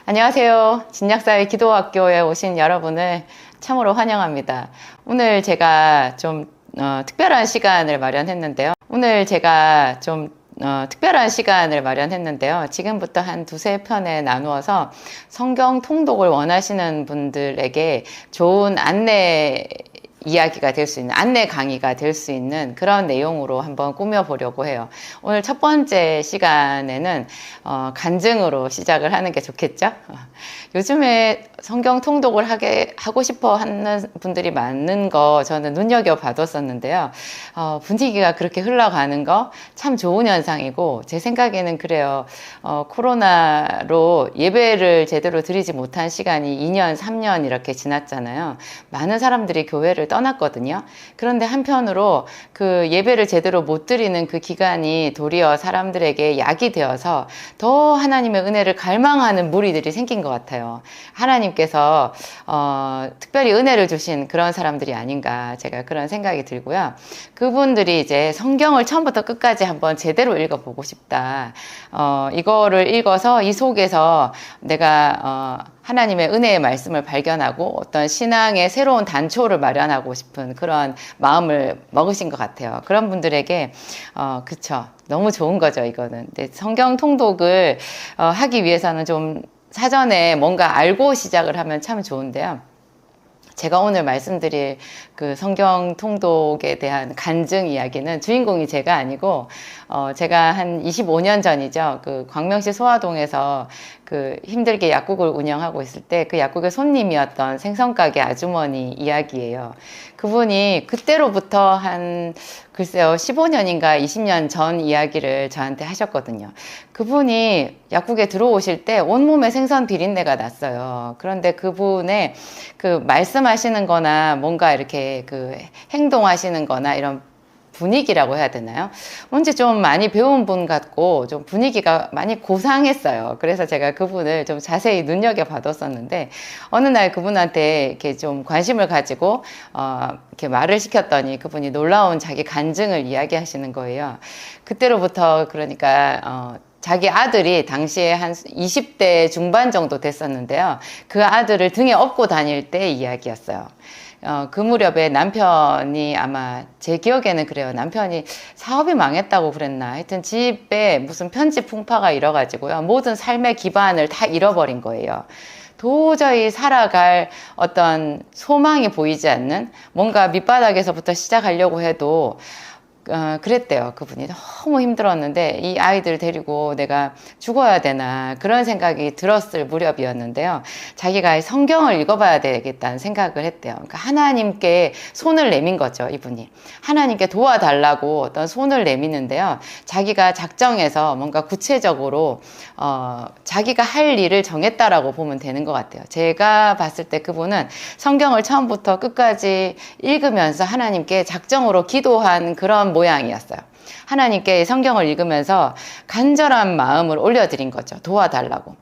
안녕하세요. 진약사회 기도학교에 오신 여러분을 참으로 환영합니다. 오늘 제가 좀 특별한 시간을 마련했는데요. 지금부터 한 두세 편에 나누어서 성경 통독을 원하시는 분들에게 좋은 안내 이야기가 될 수 있는, 안내 강의가 될 수 있는 그런 내용으로 한번 꾸며보려고 해요. 오늘 첫 번째 시간에는 간증으로 시작을 하는 게 좋겠죠? 요즘에 성경 통독을 하고 싶어 하는 분들이 많은 거 저는 눈여겨봐뒀었는데요. 분위기가 그렇게 흘러가는 거 참 좋은 현상이고, 제 생각에는 그래요. 코로나로 예배를 제대로 드리지 못한 시간이 2년, 3년 이렇게 지났잖아요. 많은 사람들이 교회를 떠났거든요. 그런데 한편으로 그 예배를 제대로 못 드리는 그 기간이 도리어 사람들에게 약이 되어서 더 하나님의 은혜를 갈망하는 무리들이 생긴 것 같아요. 하나님께서 특별히 은혜를 주신 그런 사람들이 아닌가, 제가 그런 생각이 들고요. 그분들이 이제 성경을 처음부터 끝까지 한번 제대로 읽어보고 싶다. 이거를 읽어서 이 속에서 내가 하나님의 은혜의 말씀을 발견하고 어떤 신앙의 새로운 단초를 마련하고 싶은 그런 마음을 먹으신 것 같아요. 그런 분들에게 그쵸, 너무 좋은 거죠, 이거는. 근데 성경 통독을 하기 위해서는 좀 사전에 뭔가 알고 시작을 하면 참 좋은데요. 제가 오늘 말씀드릴 그 성경 통독에 대한 간증 이야기는 주인공이 제가 아니고, 제가 한 25년 전이죠. 그 광명시 소화동에서 그 힘들게 약국을 운영하고 있을 때 그 약국의 손님이었던 생선가게 아주머니 이야기예요. 그분이 그때로부터 한 글쎄요 15년인가 20년 전 이야기를 저한테 하셨거든요. 그분이 약국에 들어오실 때 온몸에 생선 비린내가 났어요. 그런데 그분의 그 말씀하시는 거나 뭔가 이렇게 그 행동하시는 거나 이런 분위기라고 해야 되나요? 뭔지 좀 많이 배운 분 같고 좀 분위기가 많이 고상했어요. 그래서 제가 그분을 좀 자세히 눈여겨봐뒀었는데, 어느 날 그분한테 이렇게 좀 관심을 가지고 이렇게 말을 시켰더니 그분이 놀라운 자기 간증을 이야기하시는 거예요. 그때로부터 그러니까 자기 아들이 당시에 한 20대 중반 정도 됐었는데요. 그 아들을 등에 업고 다닐 때 이야기였어요. 그 무렵에 남편이, 아마 제 기억에는 그래요. 남편이 사업이 망했다고 그랬나. 하여튼 집에 무슨 편지 풍파가 일어가지고요. 모든 삶의 기반을 다 잃어버린 거예요. 도저히 살아갈 어떤 소망이 보이지 않는, 뭔가 밑바닥에서부터 시작하려고 해도 그랬대요. 그분이 너무 힘들었는데 이 아이들 데리고 내가 죽어야 되나, 그런 생각이 들었을 무렵이었는데요. 자기가 성경을 읽어봐야 되겠다는 생각을 했대요. 그러니까 하나님께 손을 내민 거죠. 이분이 하나님께 도와달라고 어떤 손을 내미는데요. 자기가 작정해서 뭔가 구체적으로 자기가 할 일을 정했다라고 보면 되는 것 같아요. 제가 봤을 때 그분은 성경을 처음부터 끝까지 읽으면서 하나님께 작정으로 기도한 그런 모양이었어요. 하나님께 성경을 읽으면서 간절한 마음을 올려드린 거죠. 도와달라고.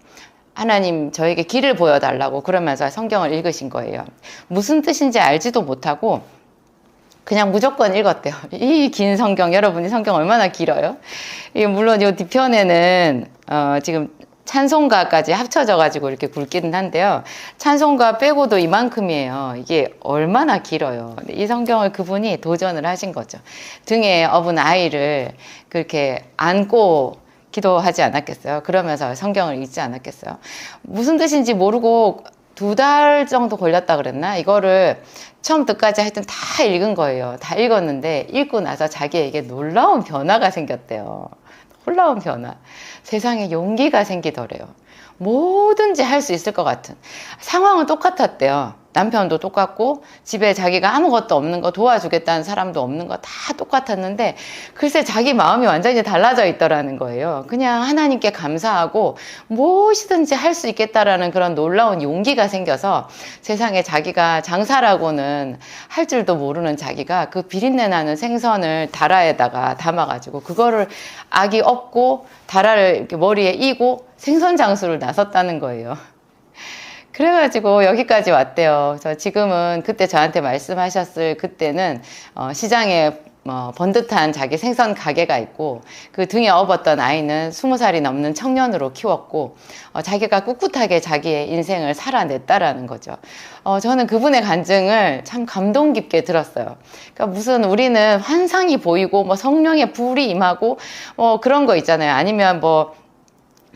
하나님 저에게 길을 보여달라고 그러면서 성경을 읽으신 거예요. 무슨 뜻인지 알지도 못하고 그냥 무조건 읽었대요. 이 긴 성경, 여러분이 성경 얼마나 길어요? 이게 물론 이 뒤편에는 지금 찬송가까지 합쳐져가지고 이렇게 굵기는 한데요. 찬송가 빼고도 이만큼이에요. 이게 얼마나 길어요. 이 성경을 그분이 도전을 하신 거죠. 등에 업은 아이를 그렇게 안고 기도하지 않았겠어요? 그러면서 성경을 읽지 않았겠어요? 무슨 뜻인지 모르고 2달 정도 걸렸다 그랬나? 이거를 처음부터까지 하여튼 다 읽은 거예요. 다 읽었는데 읽고 나서 자기에게 놀라운 변화가 생겼대요. 놀라운 변화. 세상에 용기가 생기더래요. 뭐든지 할 수 있을 것 같은. 상황은 똑같았대요. 남편도 똑같고 집에 자기가 아무것도 없는 거 도와주겠다는 사람도 없는 거 다 똑같았는데 글쎄 자기 마음이 완전히 달라져 있더라는 거예요. 그냥 하나님께 감사하고 무엇이든지 할 수 있겠다라는 그런 놀라운 용기가 생겨서 세상에 자기가 장사라고는 할 줄도 모르는 자기가 그 비린내 나는 생선을 다라에다가 담아가지고 그거를 아기 업고 다라를 이렇게 머리에 이고 생선 장수를 나섰다는 거예요. 그래가지고 여기까지 왔대요. 그래서 지금은 그때 저한테 말씀하셨을 그때는 시장에 번듯한 자기 생선 가게가 있고 그 등에 업었던 아이는 20살이 넘는 청년으로 키웠고 자기가 꿋꿋하게 자기의 인생을 살아냈다라는 거죠. 저는 그분의 간증을 참 감동 깊게 들었어요. 그러니까 무슨 우리는 환상이 보이고 뭐 성령의 불이 임하고 그런 거 있잖아요. 아니면 뭐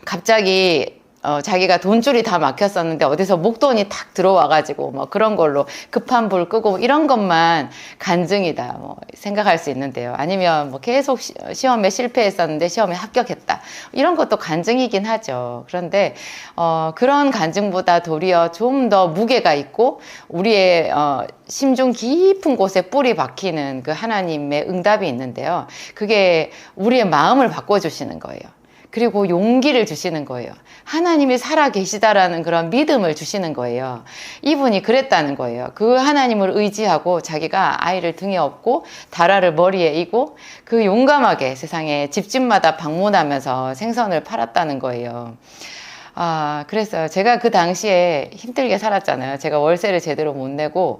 갑자기 자기가 돈줄이 다 막혔었는데 어디서 목돈이 탁 들어와가지고 뭐 그런 걸로 급한 불 끄고 이런 것만 간증이다 뭐 생각할 수 있는데요. 아니면 뭐 계속 시험에 실패했었는데 시험에 합격했다 이런 것도 간증이긴 하죠. 그런데 그런 간증보다 도리어 좀 더 무게가 있고 우리의 심중 깊은 곳에 뿌리 박히는 그 하나님의 응답이 있는데요. 그게 우리의 마음을 바꿔주시는 거예요. 그리고 용기를 주시는 거예요. 하나님이 살아 계시다라는 그런 믿음을 주시는 거예요. 이분이 그랬다는 거예요. 그 하나님을 의지하고 자기가 아이를 등에 업고 다라를 머리에 이고 그 용감하게 세상에 집집마다 방문하면서 생선을 팔았다는 거예요. 그랬어요. 제가 그 당시에 힘들게 살았잖아요. 제가 월세를 제대로 못 내고,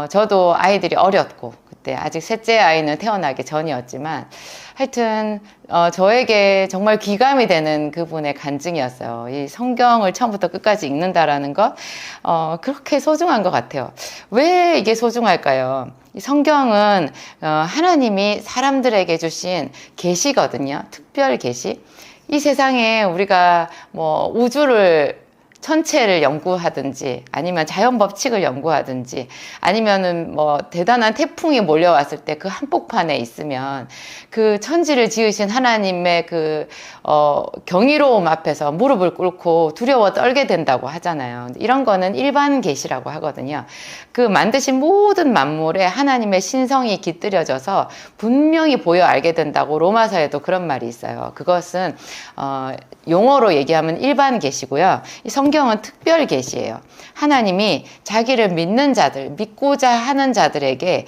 저도 아이들이 어렸고, 그때 아직 셋째 아이는 태어나기 전이었지만, 하여튼, 저에게 정말 귀감이 되는 그분의 간증이었어요. 이 성경을 처음부터 끝까지 읽는다라는 것, 그렇게 소중한 것 같아요. 왜 이게 소중할까요? 이 성경은, 하나님이 사람들에게 주신 계시거든요. 특별 계시. 이 세상에 우리가 뭐 우주를 전체를 연구하든지 아니면 자연 법칙을 연구하든지 아니면은 뭐 대단한 태풍이 몰려왔을 때 그 한복판에 있으면 그 천지를 지으신 하나님의 그 경이로움 앞에서 무릎을 꿇고 두려워 떨게 된다고 하잖아요. 이런 거는 일반 계시라고 하거든요. 그 만드신 모든 만물에 하나님의 신성이 깃들여져서 분명히 보여 알게 된다고 로마서에도 그런 말이 있어요. 그것은 용어로 얘기하면 일반 계시고요. 이 성경은 특별 계시예요. 하나님이 자기를 믿는 자들, 믿고자 하는 자들에게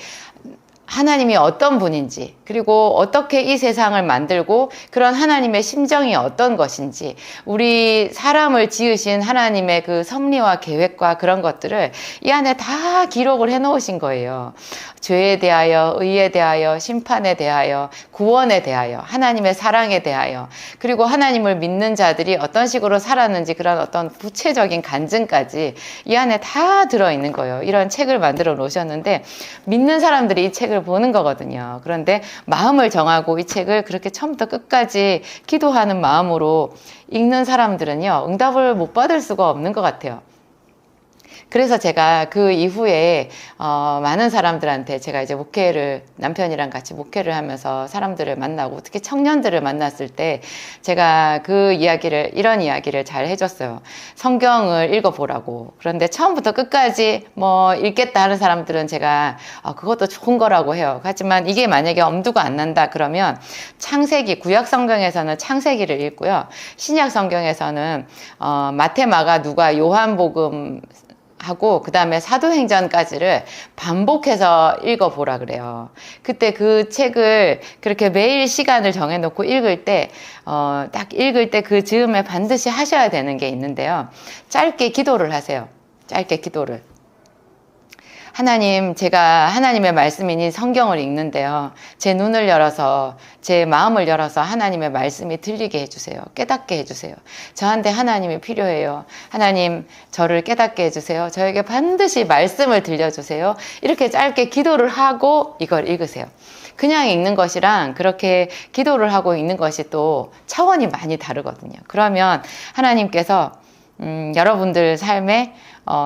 하나님이 어떤 분인지 그리고 어떻게 이 세상을 만들고 그런 하나님의 심정이 어떤 것인지 우리 사람을 지으신 하나님의 그 섭리와 계획과 그런 것들을 이 안에 다 기록을 해 놓으신 거예요. 죄에 대하여, 의에 대하여, 심판에 대하여, 구원에 대하여, 하나님의 사랑에 대하여 그리고 하나님을 믿는 자들이 어떤 식으로 살았는지 그런 어떤 구체적인 간증까지 이 안에 다 들어있는 거예요. 이런 책을 만들어 놓으셨는데 믿는 사람들이 이 책을 보는 거거든요. 그런데 마음을 정하고 이 책을 그렇게 처음부터 끝까지 기도하는 마음으로 읽는 사람들은요, 응답을 못 받을 수가 없는 것 같아요. 그래서 제가 그 이후에 많은 사람들한테 제가 이제 목회를 남편이랑 같이 목회를 하면서 사람들을 만나고 특히 청년들을 만났을 때 제가 그 이야기를 이런 이야기를 잘 해줬어요. 성경을 읽어보라고. 그런데 처음부터 끝까지 뭐 읽겠다 하는 사람들은 제가 그것도 좋은 거라고 해요. 하지만 이게 만약에 엄두가 안 난다 그러면 창세기 구약 성경에서는 창세기를 읽고요. 신약 성경에서는 마태, 마가, 누가, 요한복음 하고 그 다음에 사도행전까지를 반복해서 읽어보라 그래요. 그때 그 책을 그렇게 매일 시간을 정해놓고 읽을 때 딱 읽을 때 그 즈음에 반드시 하셔야 되는 게 있는데요. 짧게 기도를 하세요. 짧게 기도를. 하나님, 제가 하나님의 말씀이니 성경을 읽는데요. 제 눈을 열어서, 제 마음을 열어서 하나님의 말씀이 들리게 해주세요. 깨닫게 해주세요. 저한테 하나님이 필요해요. 하나님, 저를 깨닫게 해주세요. 저에게 반드시 말씀을 들려주세요. 이렇게 짧게 기도를 하고 이걸 읽으세요. 그냥 읽는 것이랑 그렇게 기도를 하고 읽는 것이 또 차원이 많이 다르거든요. 그러면 하나님께서 여러분들 삶에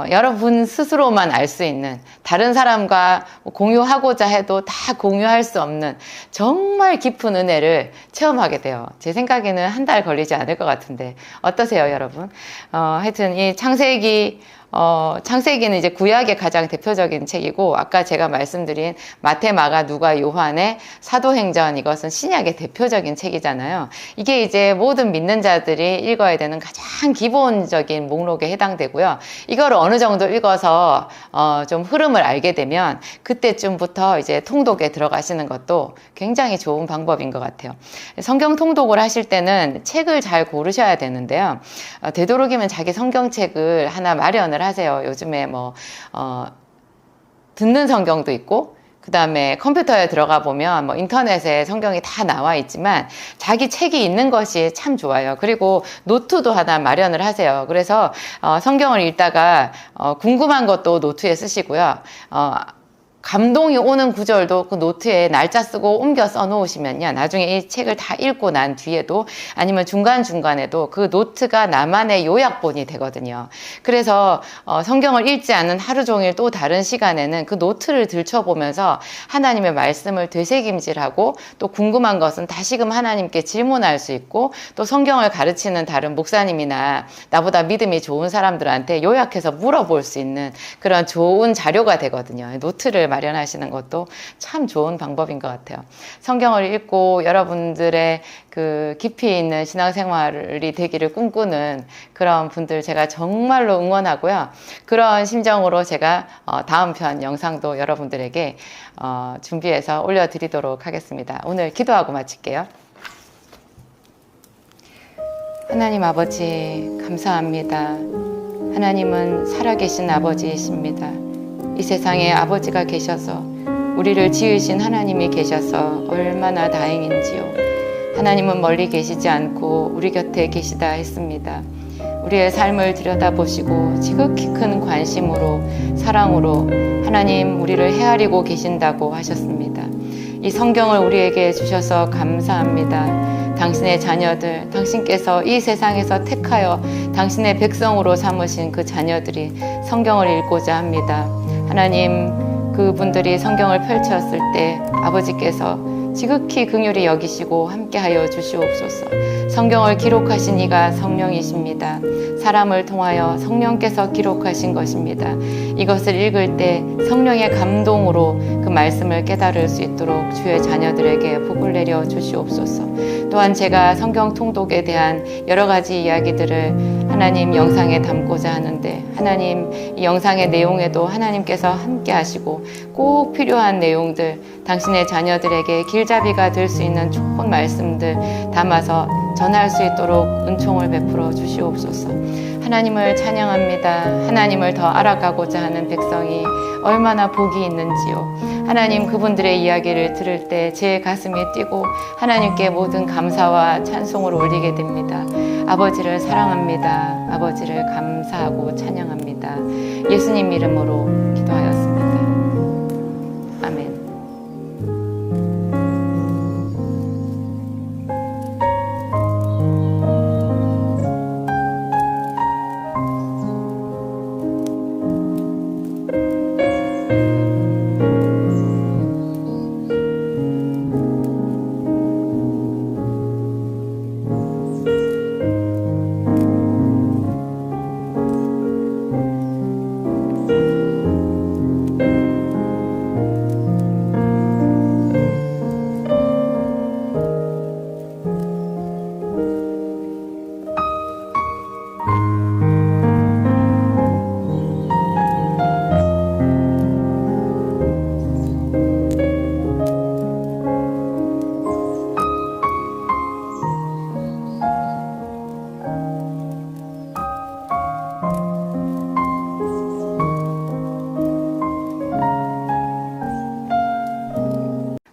여러분 스스로만 알 수 있는 다른 사람과 공유하고자 해도 다 공유할 수 없는 정말 깊은 은혜를 체험하게 돼요. 제 생각에는 한 달 걸리지 않을 것 같은데 어떠세요, 여러분? 하여튼 이 창세기는 이제 구약의 가장 대표적인 책이고 아까 제가 말씀드린 마태, 마가, 누가, 요한의 사도행전 이것은 신약의 대표적인 책이잖아요. 이게 이제 모든 믿는 자들이 읽어야 되는 가장 기본적인 목록에 해당되고요. 이걸 어느 정도 읽어서 좀 흐름을 성경을 알게 되면 그때쯤부터 이제 통독에 들어가시는 것도 굉장히 좋은 방법인 것 같아요. 성경 통독을 하실 때는 책을 잘 고르셔야 되는데요. 되도록이면 자기 성경책을 하나 마련을 하세요. 요즘에 듣는 성경도 있고, 그 다음에 컴퓨터에 들어가 보면 인터넷에 성경이 다 나와 있지만 자기 책이 있는 것이 참 좋아요. 그리고 노트도 하나 마련을 하세요. 그래서 성경을 읽다가 궁금한 것도 노트에 쓰시고요. 감동이 오는 구절도 그 노트에 날짜 쓰고 옮겨 써 놓으시면요, 나중에 이 책을 다 읽고 난 뒤에도 아니면 중간중간에도 그 노트가 나만의 요약본이 되거든요. 그래서 성경을 읽지 않은 하루 종일 또 다른 시간에는 그 노트를 들춰보면서 하나님의 말씀을 되새김질하고, 또 궁금한 것은 다시금 하나님께 질문할 수 있고, 또 성경을 가르치는 다른 목사님이나 나보다 믿음이 좋은 사람들한테 요약해서 물어볼 수 있는 그런 좋은 자료가 되거든요. 노트를 마련하시는 것도 참 좋은 방법인 것 같아요. 성경을 읽고 여러분들의 그 깊이 있는 신앙생활이 되기를 꿈꾸는 그런 분들 제가 정말로 응원하고요. 그런 심정으로 제가 다음 편 영상도 여러분들에게 준비해서 올려드리도록 하겠습니다. 오늘 기도하고 마칠게요. 하나님 아버지, 감사합니다. 하나님은 살아계신 아버지이십니다. 이 세상에 아버지가 계셔서, 우리를 지으신 하나님이 계셔서 얼마나 다행인지요. 하나님은 멀리 계시지 않고 우리 곁에 계시다 했습니다. 우리의 삶을 들여다보시고 지극히 큰 관심으로, 사랑으로 하나님 우리를 헤아리고 계신다고 하셨습니다. 이 성경을 우리에게 주셔서 감사합니다. 당신의 자녀들, 당신께서 이 세상에서 택하여 당신의 백성으로 삼으신 그 자녀들이 성경을 읽고자 합니다. 하나님, 그분들이 성경을 펼쳤을 때 아버지께서 지극히 긍휼히 여기시고 함께하여 주시옵소서. 성경을 기록하신 이가 성령이십니다. 사람을 통하여 성령께서 기록하신 것입니다. 이것을 읽을 때 성령의 감동으로 그 말씀을 깨달을 수 있도록 주의 자녀들에게 복을 내려 주시옵소서. 또한 제가 성경 통독에 대한 여러 가지 이야기들을 하나님 영상에 담고자 하는데, 하나님 이 영상의 내용에도 하나님께서 함께 하시고 꼭 필요한 내용들, 당신의 자녀들에게 길잡이가 될 수 있는 좋은 말씀들 담아서 전할 수 있도록 은총을 베풀어 주시옵소서. 하나님을 찬양합니다. 하나님을 더 알아가고자 하는 백성이 얼마나 복이 있는지요. 하나님, 그분들의 이야기를 들을 때 제 가슴이 뛰고 하나님께 모든 감사와 찬송을 올리게 됩니다. 아버지를 사랑합니다. 아버지를 감사하고 찬양합니다. 예수님 이름으로 기도하였습니다. 아멘.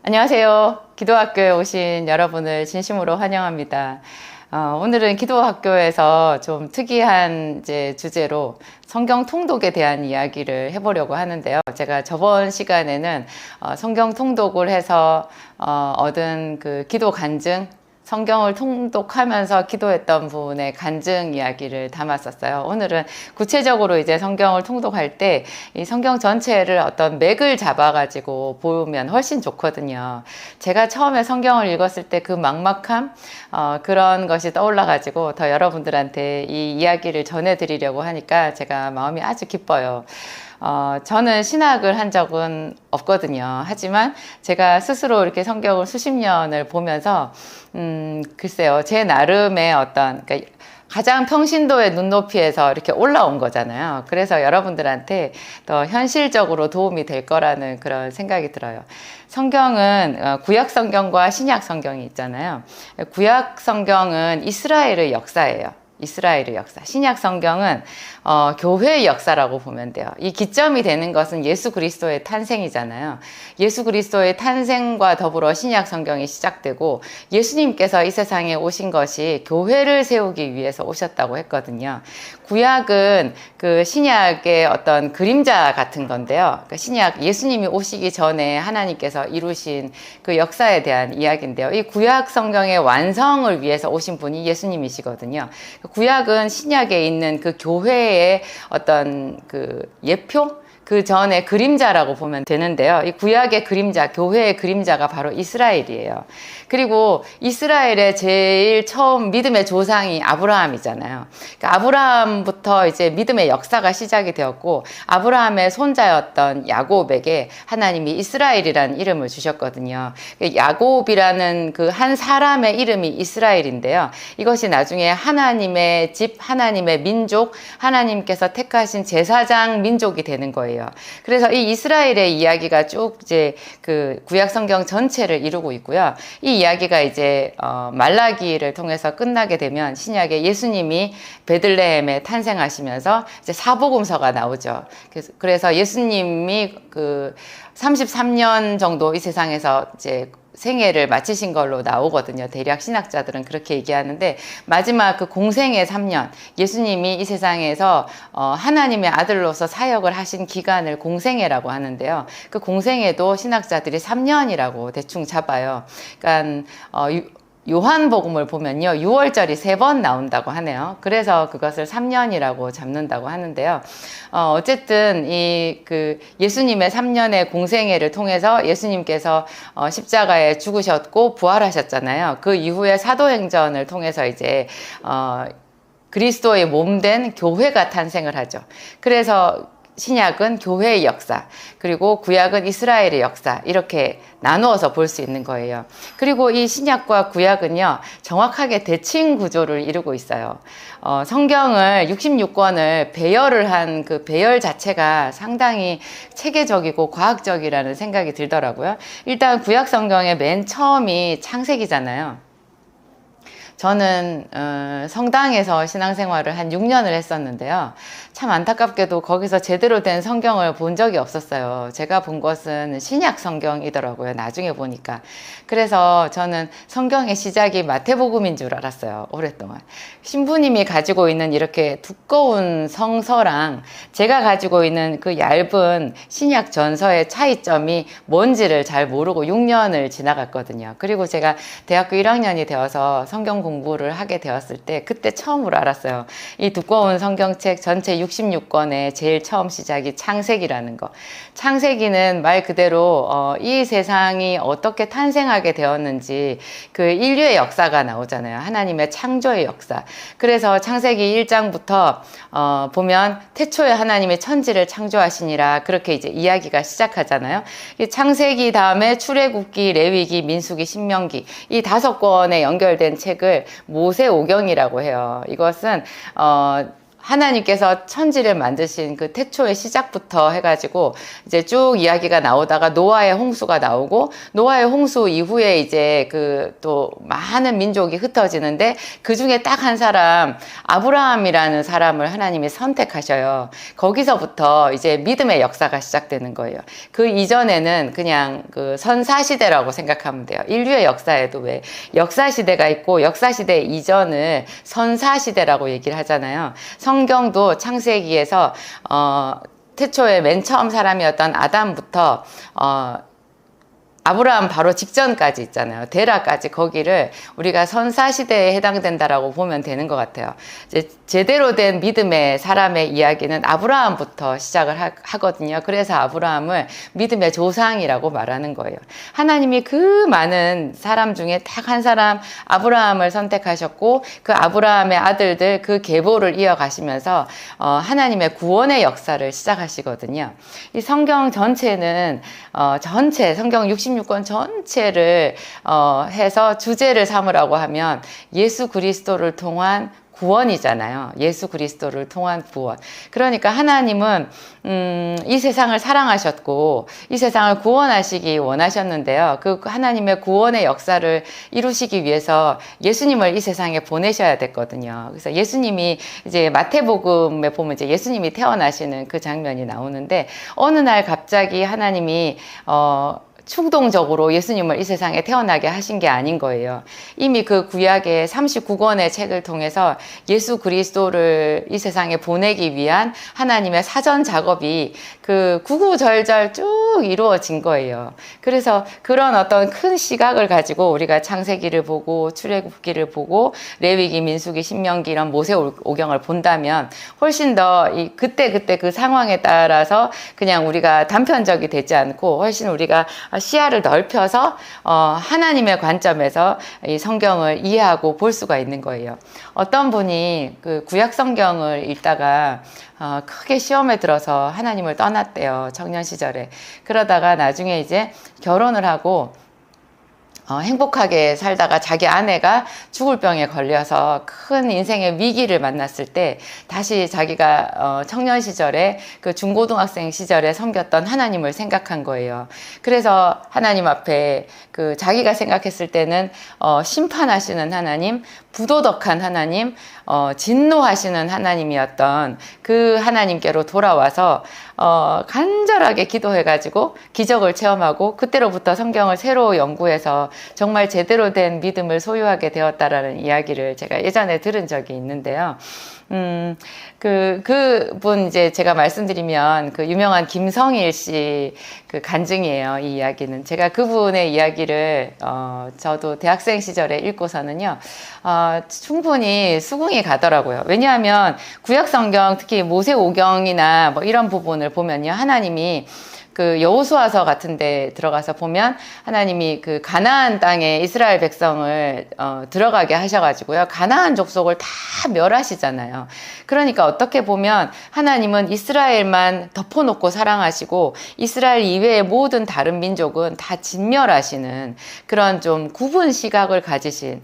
안녕하세요. 기도학교에 오신 여러분을 진심으로 환영합니다. 오늘은 기도학교에서 좀 특이한 주제로 성경 통독에 대한 이야기를 해보려고 하는데요. 제가 저번 시간에는 성경 통독을 해서 얻은 그 기도 간증, 성경을 통독하면서 기도했던 부분의 간증 이야기를 담았었어요. 오늘은 구체적으로 이제 성경을 통독할 때 이 성경 전체를 어떤 맥을 잡아가지고 보면 훨씬 좋거든요. 제가 처음에 성경을 읽었을 때 그 막막함, 그런 것이 떠올라가지고 더 여러분들한테 이 이야기를 전해드리려고 하니까 제가 마음이 아주 기뻐요. 저는 신학을 한 적은 없거든요. 하지만 제가 스스로 이렇게 성경을 수십 년을 보면서, 글쎄요, 제 나름의 어떤, 그러니까 가장 평신도의 눈높이에서 이렇게 올라온 거잖아요. 그래서 여러분들한테 더 현실적으로 도움이 될 거라는 그런 생각이 들어요. 성경은 구약 성경과 신약 성경이 있잖아요. 구약 성경은 이스라엘의 역사예요. 이스라엘의 역사. 신약 성경은 교회의 역사라고 보면 돼요. 이 기점이 되는 것은 예수 그리스도의 탄생이잖아요. 예수 그리스도의 탄생과 더불어 신약 성경이 시작되고 예수님께서 이 세상에 오신 것이 교회를 세우기 위해서 오셨다고 했거든요. 구약은 그 신약의 어떤 그림자 같은 건데요. 그 신약, 예수님이 오시기 전에 하나님께서 이루신 그 역사에 대한 이야기인데요. 이 구약 성경의 완성을 위해서 오신 분이 예수님이시거든요. 구약은 신약에 있는 그 교회의 어떤 그 예표? 그 전에 그림자라고 보면 되는데요. 이 구약의 그림자, 교회의 그림자가 바로 이스라엘이에요. 그리고 이스라엘의 제일 처음 믿음의 조상이 아브라함이잖아요. 그러니까 아브라함부터 이제 믿음의 역사가 시작이 되었고, 아브라함의 손자였던 야곱에게 하나님이 이스라엘이라는 이름을 주셨거든요. 야곱이라는 그 한 사람의 이름이 이스라엘인데요. 이것이 나중에 하나님의 집, 하나님의 민족, 하나님께서 택하신 제사장 민족이 되는 거예요. 그래서 이 이스라엘의 이야기가 쭉 이제 그 구약 성경 전체를 이루고 있고요. 이 이야기가 이제 말라기를 통해서 끝나게 되면 신약에 예수님이 베들레헴에 탄생하시면서 이제 사복음서가 나오죠. 그래서 예수님이 그 33년 정도 이 세상에서 이제 생애를 마치신 걸로 나오거든요. 대략 신학자들은 그렇게 얘기하는데, 마지막 그 공생의 3년, 예수님이 이 세상에서 하나님의 아들로서 사역을 하신 기간을 공생애라고 하는데요. 그 공생애도 신학자들이 3년이라고 대충 잡아요. 그러니까 요한복음을 보면요, 6월절이 3번 나온다고 하네요. 그래서 그것을 3년이라고 잡는다고 하는데요. 어쨌든 그 예수님의 3년의 공생애를 통해서 예수님께서 십자가에 죽으셨고 부활하셨잖아요. 그 이후에 사도행전을 통해서 이제 그리스도의 몸된 교회가 탄생을 하죠. 그래서 신약은 교회의 역사, 그리고 구약은 이스라엘의 역사, 이렇게 나누어서 볼 수 있는 거예요. 그리고 이 신약과 구약은요, 정확하게 대칭 구조를 이루고 있어요. 성경을 66권을 배열을 한 그 배열 자체가 상당히 체계적이고 과학적이라는 생각이 들더라고요. 일단 구약 성경의 맨 처음이 창세기잖아요. 저는 성당에서 신앙생활을 한 6년을 했었는데요. 참 안타깝게도 거기서 제대로 된 성경을 본 적이 없었어요. 제가 본 것은 신약 성경이더라고요. 나중에 보니까. 그래서 저는 성경의 시작이 마태복음인 줄 알았어요. 오랫동안. 신부님이 가지고 있는 이렇게 두꺼운 성서랑 제가 가지고 있는 그 얇은 신약 전서의 차이점이 뭔지를 잘 모르고 6년을 지나갔거든요. 그리고 제가 대학교 1학년이 되어서 성경 공부를 하게 되었을 때 그때 처음으로 알았어요. 이 두꺼운 성경책 전체 66권의 제일 처음 시작이 창세기라는 거. 창세기는 말 그대로 이 세상이 어떻게 탄생하게 되었는지 그 인류의 역사가 나오잖아요. 하나님의 창조의 역사. 그래서 창세기 1장부터 보면 태초에 하나님의 천지를 창조하시니라, 그렇게 이제 이야기가 시작하잖아요. 이 창세기 다음에 출애굽기, 레위기, 민수기, 신명기, 이 5권에 연결된 책을 모세오경이라고 해요. 이것은 하나님께서 천지를 만드신 그 태초의 시작부터 해가지고 이제 쭉 이야기가 나오다가 노아의 홍수가 나오고, 노아의 홍수 이후에 이제 그 또 많은 민족이 흩어지는데 그 중에 딱 한 사람, 아브라함이라는 사람을 하나님이 선택하셔요. 거기서부터 이제 믿음의 역사가 시작되는 거예요. 그 이전에는 그냥 그 선사시대라고 생각하면 돼요. 인류의 역사에도 왜 역사시대가 있고 역사시대 이전을 선사시대라고 얘기를 하잖아요. 성경도 창세기에서 태초에 맨 처음 사람이었던 아담부터 아브라함 바로 직전까지 있잖아요. 데라까지, 거기를 우리가 선사시대에 해당된다라고 보면 되는 것 같아요. 이제 제대로 된 믿음의 사람의 이야기는 아브라함부터 시작을 하거든요. 그래서 아브라함을 믿음의 조상이라고 말하는 거예요. 하나님이 그 많은 사람 중에 딱 한 사람 아브라함을 선택하셨고, 그 아브라함의 아들들 그 계보를 이어가시면서 하나님의 구원의 역사를 시작하시거든요. 이 성경 전체는 성경 66권 전체를 해서 주제를 삼으라고 하면 예수 그리스도를 통한 구원이잖아요. 예수 그리스도를 통한 구원. 그러니까 하나님은 이 세상을 사랑하셨고 이 세상을 구원하시기 원하셨는데요. 그 하나님의 구원의 역사를 이루시기 위해서 예수님을 이 세상에 보내셔야 됐거든요. 그래서 예수님이 이제 마태복음에 보면 이제 예수님이 태어나시는 그 장면이 나오는데 어느 날 갑자기 하나님이 충동적으로 예수님을 이 세상에 태어나게 하신 게 아닌 거예요. 이미 그 구약의 39권의 책을 통해서 예수 그리스도를 이 세상에 보내기 위한 하나님의 사전 작업이 그 구구절절 쭉 이루어진 거예요. 그래서 그런 어떤 큰 시각을 가지고 우리가 창세기를 보고 출애굽기를 보고 레위기, 민수기, 신명기 이런 모세오경을 본다면 훨씬 더 그때 그 상황에 따라서 그냥 우리가 단편적이 되지 않고 훨씬 우리가 시야를 넓혀서 하나님의 관점에서 이 성경을 이해하고 볼 수가 있는 거예요. 어떤 분이 그 구약 성경을 읽다가 크게 시험에 들어서 하나님을 떠났대요. 청년 시절에. 그러다가 나중에 이제 결혼을 하고 행복하게 살다가 자기 아내가 죽을 병에 걸려서 큰 인생의 위기를 만났을 때 다시 자기가 청년 시절에 그 중고등학생 시절에 섬겼던 하나님을 생각한 거예요. 그래서 하나님 앞에 그 자기가 생각했을 때는 심판하시는 하나님, 부도덕한 하나님, 진노하시는 하나님이었던 그 하나님께로 돌아와서 간절하게 기도해가지고 기적을 체험하고 그때로부터 성경을 새로 연구해서 정말 제대로 된 믿음을 소유하게 되었다라는 이야기를 제가 예전에 들은 적이 있는데요. 그분 이제 제가 말씀드리면 그 유명한 김성일 씨 그 간증이에요. 이 이야기는 제가 그분의 이야기를 저도 대학생 시절에 읽고서는요 충분히 수긍이 가더라고요. 왜냐하면 구약 성경 특히 모세오경이나 뭐 이런 부분을 보면요 하나님이 그 여호수아서 같은 데 들어가서 보면 하나님이 그 가나안 땅에 이스라엘 백성을 들어가게 하셔가지고요 가나안 족속을 다 멸하시잖아요. 그러니까 어떻게 보면 하나님은 이스라엘만 덮어놓고 사랑하시고 이스라엘 이외의 모든 다른 민족은 다 진멸하시는 그런 좀 구분 시각을 가지신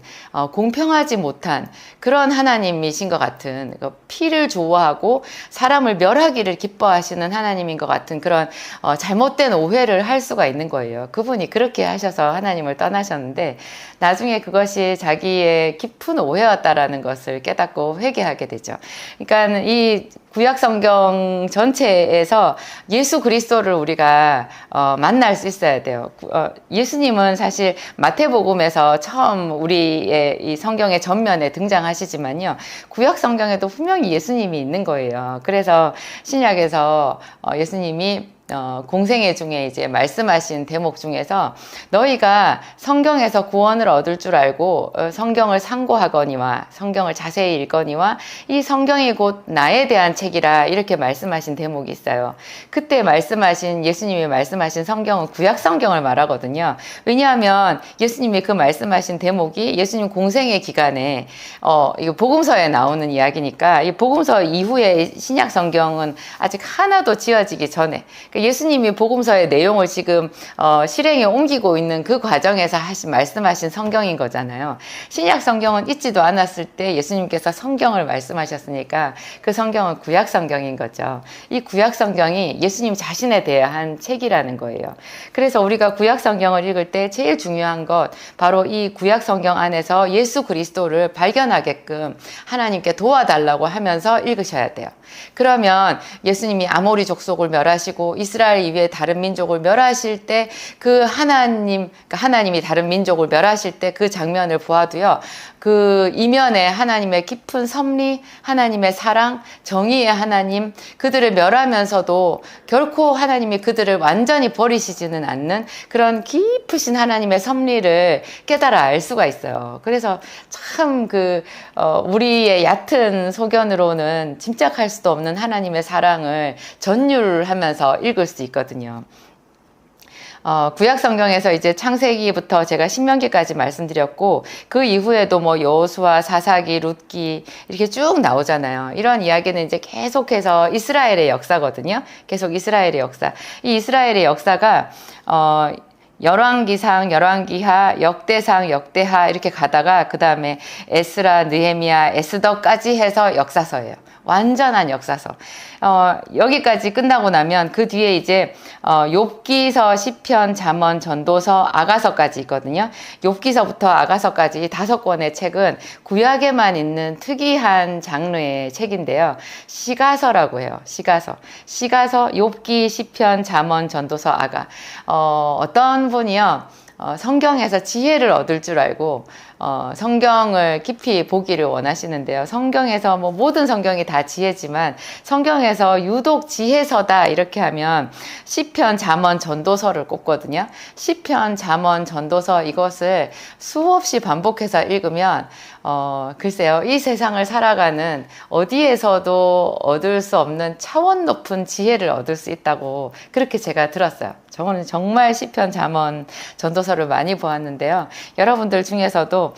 공평하지 못한 그런 하나님이신 것 같은 피를 좋아하고 사람을 멸하기를 기뻐하시는 하나님인 것 같은 그런 잘못된 오해를 할 수가 있는 거예요. 그분이 그렇게 하셔서 하나님을 떠나셨는데 나중에 그것이 자기의 깊은 오해였다라는 것을 깨닫고 회개하게 되죠. 그러니까 이 구약 성경 전체에서 예수 그리스도를 우리가 만날 수 있어야 돼요. 예수님은 사실 마태복음에서 처음 우리의 이 성경의 전면에 등장하시지만요. 구약 성경에도 분명히 예수님이 있는 거예요. 그래서 신약에서 예수님이 공생애 중에 이제 말씀하신 대목 중에서 너희가 성경에서 구원을 얻을 줄 알고 성경을 상고하거니와 성경을 자세히 읽거니와 이 성경이 곧 나에 대한 책이라 이렇게 말씀하신 대목이 있어요. 그때 말씀하신 예수님이 말씀하신 성경은 구약 성경을 말하거든요. 왜냐하면 예수님이 그 말씀하신 대목이 예수님 공생애 기간에 이거 복음서에 나오는 이야기니까 이 복음서 이후에 신약 성경은 아직 하나도 지어지기 전에 예수님이 복음서의 내용을 지금 실행에 옮기고 있는 그 과정에서 말씀하신 성경인 거잖아요. 신약 성경은 있지도 않았을 때 예수님께서 성경을 말씀하셨으니까 그 성경은 구약 성경인 거죠. 이 구약 성경이 예수님 자신에 대한 책이라는 거예요. 그래서 우리가 구약 성경을 읽을 때 제일 중요한 것 바로 이 구약 성경 안에서 예수 그리스도를 발견하게끔 하나님께 도와달라고 하면서 읽으셔야 돼요. 그러면 예수님이 아모리 족속을 멸하시고 이스라엘 이외의 다른 민족을 멸하실 때 그 하나님이 다른 민족을 멸하실 때 그 장면을 보아도요. 그 이면에 하나님의 깊은 섭리, 하나님의 사랑, 정의의 하나님, 그들을 멸하면서도 결코 하나님이 그들을 완전히 버리시지는 않는 그런 깊으신 하나님의 섭리를 깨달아 알 수가 있어요. 그래서 참 우리의 얕은 소견으로는 짐작할 수도 없는 하나님의 사랑을 전율하면서 읽을 수 있거든요. 구약 성경에서 이제 창세기부터 제가 신명기까지 말씀드렸고 그 이후에도 뭐 여호수아, 사사기, 룻기 이렇게 쭉 나오잖아요. 이런 이야기는 이제 계속해서 이스라엘의 역사거든요. 계속 이스라엘의 역사. 이 이스라엘의 역사가 열왕기상, 열왕기하, 역대상, 역대하 이렇게 가다가 그 다음에 에스라, 느헤미야, 에스더까지 해서 역사서예요. 완전한 역사서. 여기까지 끝나고 나면 그 뒤에 이제 욥기서, 시편, 잠언, 전도서, 아가서까지 있거든요. 욥기서부터 아가서까지 5권의 책은 구약에만 있는 특이한 장르의 책인데요. 시가서라고 해요. 시가서, 욥기, 시편, 잠언, 전도서, 아가. 어떤 분이요. 성경에서 지혜를 얻을 줄 알고 성경을 깊이 보기를 원하시는데요. 성경에서 뭐 모든 성경이 다 지혜지만 성경에서 유독 지혜서다 이렇게 하면 시편, 잠언, 전도서를 꼽거든요. 시편, 잠언, 전도서 이것을 수없이 반복해서 읽으면 글쎄요, 이 세상을 살아가는 어디에서도 얻을 수 없는 차원 높은 지혜를 얻을 수 있다고 그렇게 제가 들었어요. 저는 정말 시편, 잠언, 전도서를 많이 보았는데요. 여러분들 중에서도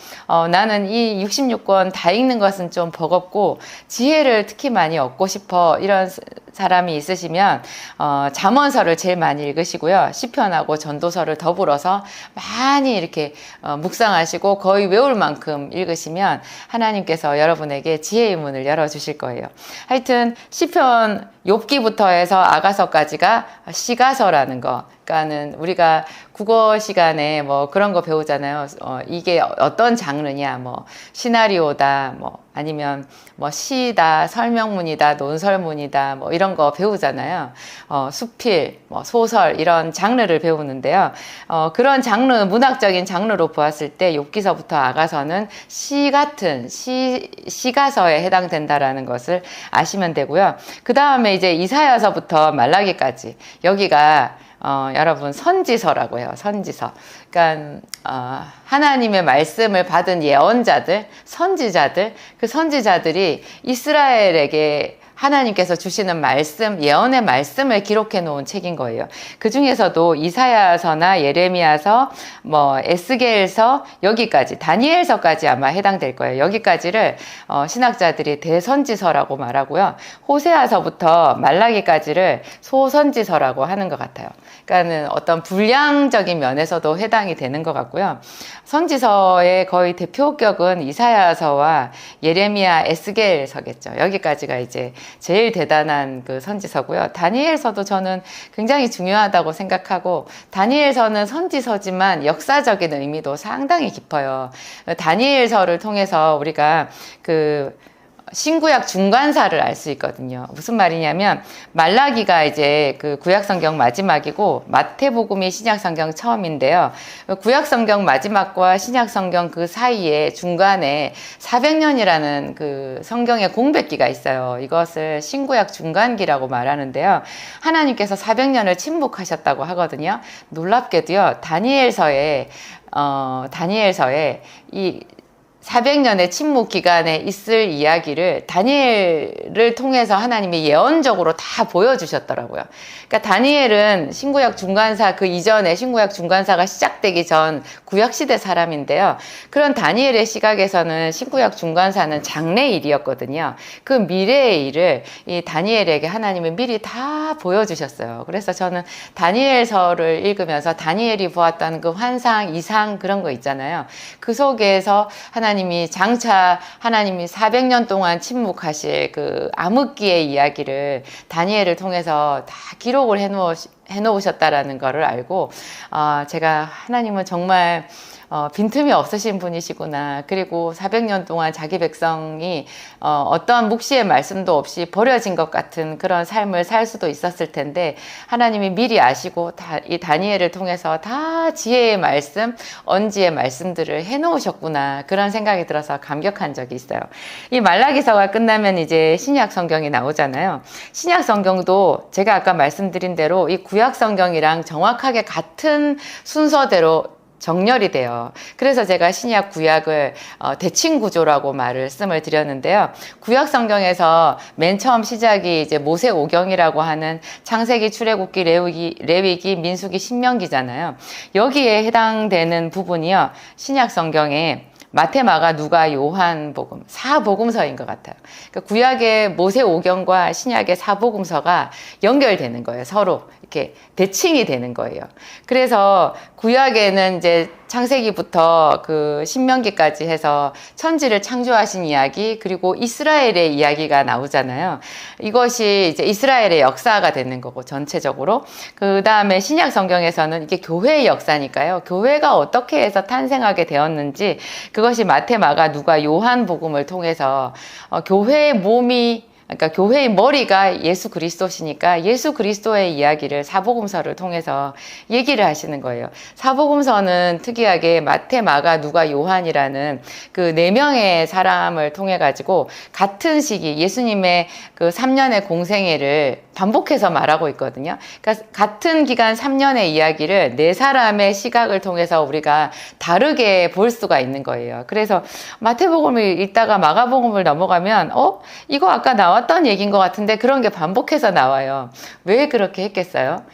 나는 이 66권 다 읽는 것은 좀 버겁고 지혜를 특히 많이 얻고 싶어 이런 사람이 있으시면 잠언서를 제일 많이 읽으시고요. 시편하고 전도서를 더불어서 많이 이렇게 묵상하시고 거의 외울 만큼 읽으시면 하나님께서 여러분에게 지혜의 문을 열어주실 거예요. 하여튼 시편, 욥기부터 해서 아가서까지가 시가서라는 거. 그러니까는 우리가 국어 시간에 뭐 그런 거 배우잖아요. 이게 어떤 장르냐, 뭐 시나리오다, 뭐 아니면 뭐 시다, 설명문이다, 논설문이다, 뭐 이런 거 배우잖아요. 수필, 뭐 소설 이런 장르를 배우는데요. 그런 장르, 문학적인 장르로 보았을 때 욥기서부터 아가서는 시 같은 시가서에 해당된다라는 것을 아시면 되고요. 그 다음에 이제 이사야서부터 말라기까지 여기가 여러분 선지서라고 해요. 선지서. 그러니까 하나님의 말씀을 받은 예언자들, 선지자들, 그 선지자들이 이스라엘에게 하나님께서 주시는 말씀, 예언의 말씀을 기록해 놓은 책인 거예요. 그 중에서도 이사야서나 예레미야서, 뭐 에스겔서 여기까지, 다니엘서까지 아마 해당될 거예요. 여기까지를 신학자들이 대선지서라고 말하고요. 호세아서부터 말라기까지를 소선지서라고 하는 것 같아요. 그러니까는 어떤 분량적인 면에서도 해당이 되는 것 같고요. 선지서의 거의 대표격은 이사야서와 예레미야, 에스겔서겠죠. 여기까지가 이제 제일 대단한 그 선지서고요. 다니엘서도 저는 굉장히 중요하다고 생각하고, 다니엘서는 선지서지만 역사적인 의미도 상당히 깊어요. 다니엘서를 통해서 우리가 그 신구약 중간사를 알 수 있거든요. 무슨 말이냐면 말라기가 이제 그 구약성경 마지막이고 마태복음이 신약성경 처음인데요. 구약성경 마지막과 신약성경 그 사이에 중간에 400년이라는 그 성경의 공백기가 있어요. 이것을 신구약 중간기라고 말하는데요. 하나님께서 400년을 침묵하셨다고 하거든요. 놀랍게도요. 다니엘서에 이 400년의 침묵 기간에 있을 이야기를 다니엘을 통해서 하나님이 예언적으로 다 보여주셨더라고요. 그러니까 다니엘은 신구약 중간사, 그 이전에 신구약 중간사가 시작되기 전 구약시대 사람인데요. 그런 다니엘의 시각에서는 신구약 중간사는 장래의 일이었거든요. 그 미래의 일을 이 다니엘에게 하나님이 미리 다 보여주셨어요. 그래서 저는 다니엘서를 읽으면서 다니엘이 보았던 그 환상, 이상 그런 거 있잖아요. 그 속에서 하나님이 장차 하나님이 400년 동안 침묵하실 그 암흑기의 이야기를 다니엘을 통해서 다 기록을 해놓으셨다라는 거를 알고 제가 하나님은 정말 빈틈이 없으신 분이시구나. 그리고 400년 동안 자기 백성이 어떠한 묵시의 말씀도 없이 버려진 것 같은 그런 삶을 살 수도 있었을 텐데 하나님이 미리 아시고 이 다니엘을 통해서 다 지혜의 말씀, 언지의 말씀들을 해놓으셨구나. 그런 생각이 들어서 감격한 적이 있어요. 이 말라기서가 끝나면 이제 신약 성경이 나오잖아요. 신약 성경도 제가 아까 말씀드린 대로 이 구약 성경이랑 정확하게 같은 순서대로 정렬이 돼요. 그래서 제가 신약 구약을 대칭 구조라고 말씀을 드렸는데요. 구약 성경에서 맨 처음 시작이 이제 모세오경이라고 하는 창세기, 출애굽기, 레위기, 민수기, 신명기잖아요. 여기에 해당되는 부분이요. 신약 성경에 마태, 마가, 누가, 요한 복음, 사복음서인 것 같아요. 그러니까 구약의 모세오경과 신약의 사복음서가 연결되는 거예요. 서로 이렇게 대칭이 되는 거예요. 그래서 구약에는 이제 창세기부터 그 신명기까지 해서 천지를 창조하신 이야기, 그리고 이스라엘의 이야기가 나오잖아요. 이것이 이제 이스라엘의 역사가 되는 거고, 전체적으로. 그 다음에 신약 성경에서는 이게 교회의 역사니까요. 교회가 어떻게 해서 탄생하게 되었는지, 그것이 마태, 마가, 누가, 요한 복음을 통해서 교회의 몸이, 그러니까 교회의 머리가 예수 그리스도시니까 예수 그리스도의 이야기를 사복음서를 통해서 얘기를 하시는 거예요. 사복음서는 특이하게 마태, 마가, 누가, 요한이라는 그 4명의 사람을 통해 가지고 같은 시기 예수님의 그 3년의 공생애를 반복해서 말하고 있거든요. 그러니까 같은 기간 3년의 이야기를 4사람의 시각을 통해서 우리가 다르게 볼 수가 있는 거예요. 그래서 마태복음을 읽다가 마가복음을 넘어가면 이거 아까 나왔던 얘기인 것 같은데 그런 게 반복해서 나와요. 왜 그렇게 했겠어요?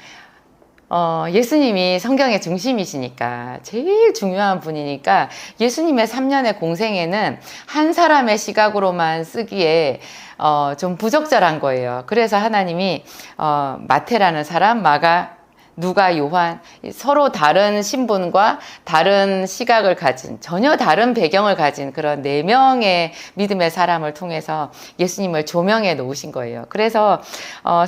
예수님이 성경의 중심이시니까, 제일 중요한 분이니까 예수님의 3년의 공생애는 한 사람의 시각으로만 쓰기에 좀 부적절한 거예요. 그래서 하나님이 마태라는 사람, 마가, 누가, 요한, 서로 다른 신분과 다른 시각을 가진, 전혀 다른 배경을 가진 그런 4명의 믿음의 사람을 통해서 예수님을 조명해 놓으신 거예요. 그래서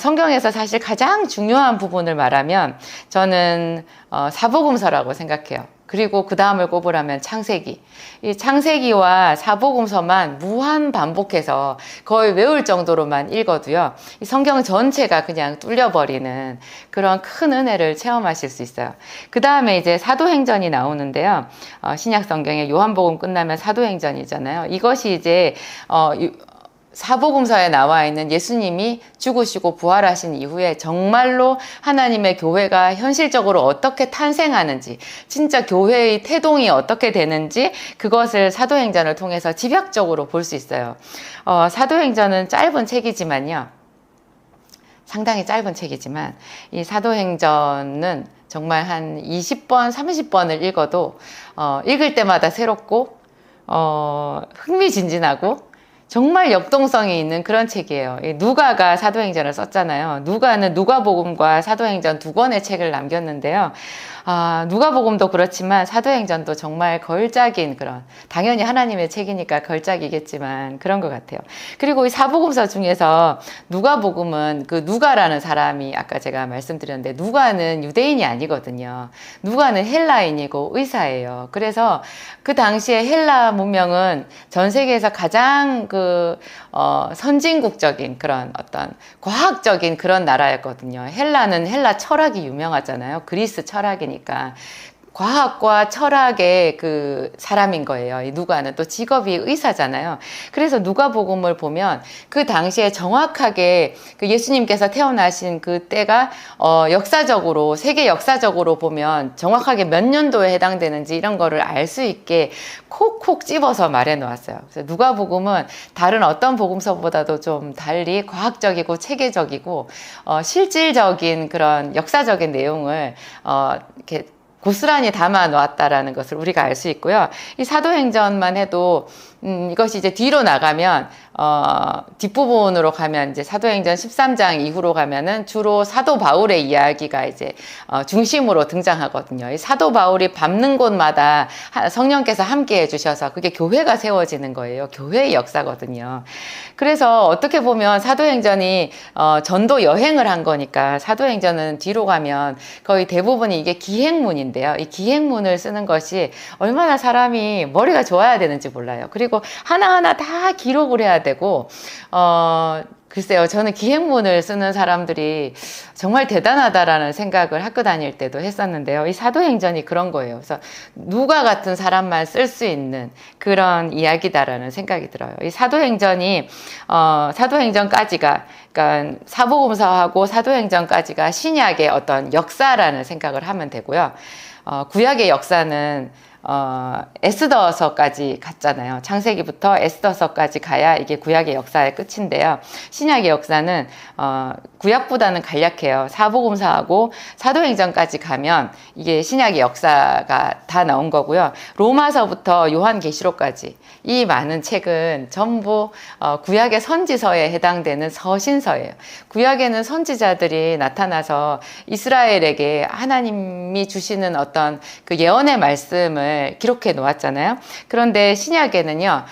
성경에서 사실 가장 중요한 부분을 말하면 저는 사복음서라고 생각해요. 그리고 그 다음을 꼽으라면 창세기. 이 창세기와 사복음서만 무한 반복해서 거의 외울 정도로만 읽어도요, 이 성경 전체가 그냥 뚫려버리는 그런 큰 은혜를 체험하실 수 있어요. 그 다음에 이제 사도행전이 나오는데요. 신약 성경에 요한복음 끝나면 사도행전이잖아요. 이것이 이제 사복음서에 나와 있는 예수님이 죽으시고 부활하신 이후에 정말로 하나님의 교회가 현실적으로 어떻게 탄생하는지, 진짜 교회의 태동이 어떻게 되는지, 그것을 사도행전을 통해서 집약적으로 볼 수 있어요. 사도행전은 짧은 책이지만요, 상당히 짧은 책이지만 이 사도행전은 정말 한 20번, 30번을 읽어도 읽을 때마다 새롭고 흥미진진하고 정말 역동성이 있는 그런 책이에요. 누가가 사도행전을 썼잖아요. 누가는 누가복음과 사도행전 2권의 책을 남겼는데요. 누가복음도 그렇지만 사도행전도 정말 걸작인 그런, 당연히 하나님의 책이니까 걸작이겠지만 그런 것 같아요. 그리고 이 사복음서 중에서 누가복음은 그 누가라는 사람이 아까 제가 말씀드렸는데, 누가는 유대인이 아니거든요. 누가는 헬라인이고 의사예요. 그래서 그 당시에 헬라 문명은 전 세계에서 가장 선진국적인 그런 어떤 과학적인 그런 나라였거든요. 헬라는 헬라 철학이 유명하잖아요. 그리스 철학이니까. 과학과 철학의 그 사람인 거예요. 이 누가는 또 직업이 의사잖아요. 그래서 누가복음을 보면 그 당시에 정확하게 그 예수님께서 태어나신 그 때가 역사적으로, 세계 역사적으로 보면 정확하게 몇 년도에 해당되는지 이런 거를 알 수 있게 콕콕 집어서 말해 놓았어요. 그래서 누가복음은 다른 어떤 복음서보다도 좀 달리 과학적이고 체계적이고 실질적인 그런 역사적인 내용을 이렇게 고스란히 담아 놓았다라는 것을 우리가 알 수 있고요. 이 사도행전만 해도 이것이 이제 뒤로 나가면 뒷부분으로 가면 이제 사도행전 13장 이후로 가면은 주로 사도 바울의 이야기가 이제 중심으로 등장하거든요. 이 사도 바울이 밟는 곳마다 성령께서 함께 해주셔서 그게 교회가 세워지는 거예요. 교회의 역사거든요. 그래서 어떻게 보면 사도행전이 전도 여행을 한 거니까 사도행전은 뒤로 가면 거의 대부분이 이게 기행문인데요. 이 기행문을 쓰는 것이 얼마나 사람이 머리가 좋아야 되는지 몰라요. 그리고 하나하나 다 기록을 해야 되고, 글쎄요, 저는 기행문을 쓰는 사람들이 정말 대단하다라는 생각을 학교 다닐 때도 했었는데요. 이 사도행전이 그런 거예요. 그래서 누가 같은 사람만 쓸 수 있는 그런 이야기다라는 생각이 들어요. 이 사도행전이, 사도행전까지가, 그러니까 사복음서하고 사도행전까지가 신약의 어떤 역사라는 생각을 하면 되고요. 구약의 역사는 에스더서까지 갔잖아요. 창세기부터 에스더서까지 가야 이게 구약의 역사의 끝인데요. 신약의 역사는 구약보다는 간략해요. 사복음서하고 사도행전까지 가면 이게 신약의 역사가 다 나온 거고요. 로마서부터 요한계시록까지 이 많은 책은 전부 구약의 선지서에 해당되는 서신서예요. 구약에는 선지자들이 나타나서 이스라엘에게 하나님이 주시는 어떤 그 예언의 말씀을 기록해 놓았잖아요. 그런데 신약에는요,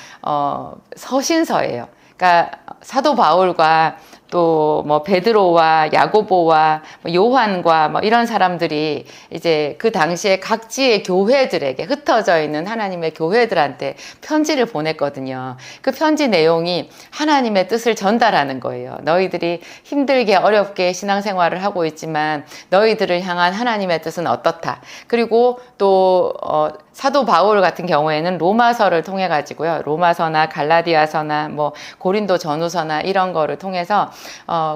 서신서예요. 그러니까 사도 바울과 또 뭐 베드로와 야고보와 요한과 뭐 이런 사람들이 이제 그 당시에 각지의 교회들에게 흩어져 있는 하나님의 교회들한테 편지를 보냈거든요. 그 편지 내용이 하나님의 뜻을 전달하는 거예요. 너희들이 힘들게 어렵게 신앙생활을 하고 있지만 너희들을 향한 하나님의 뜻은 어떻다. 그리고 또 사도 바울 같은 경우에는 로마서를 통해 가지고요. 로마서나 갈라디아서나 뭐 고린도 전후서나 이런 거를 통해서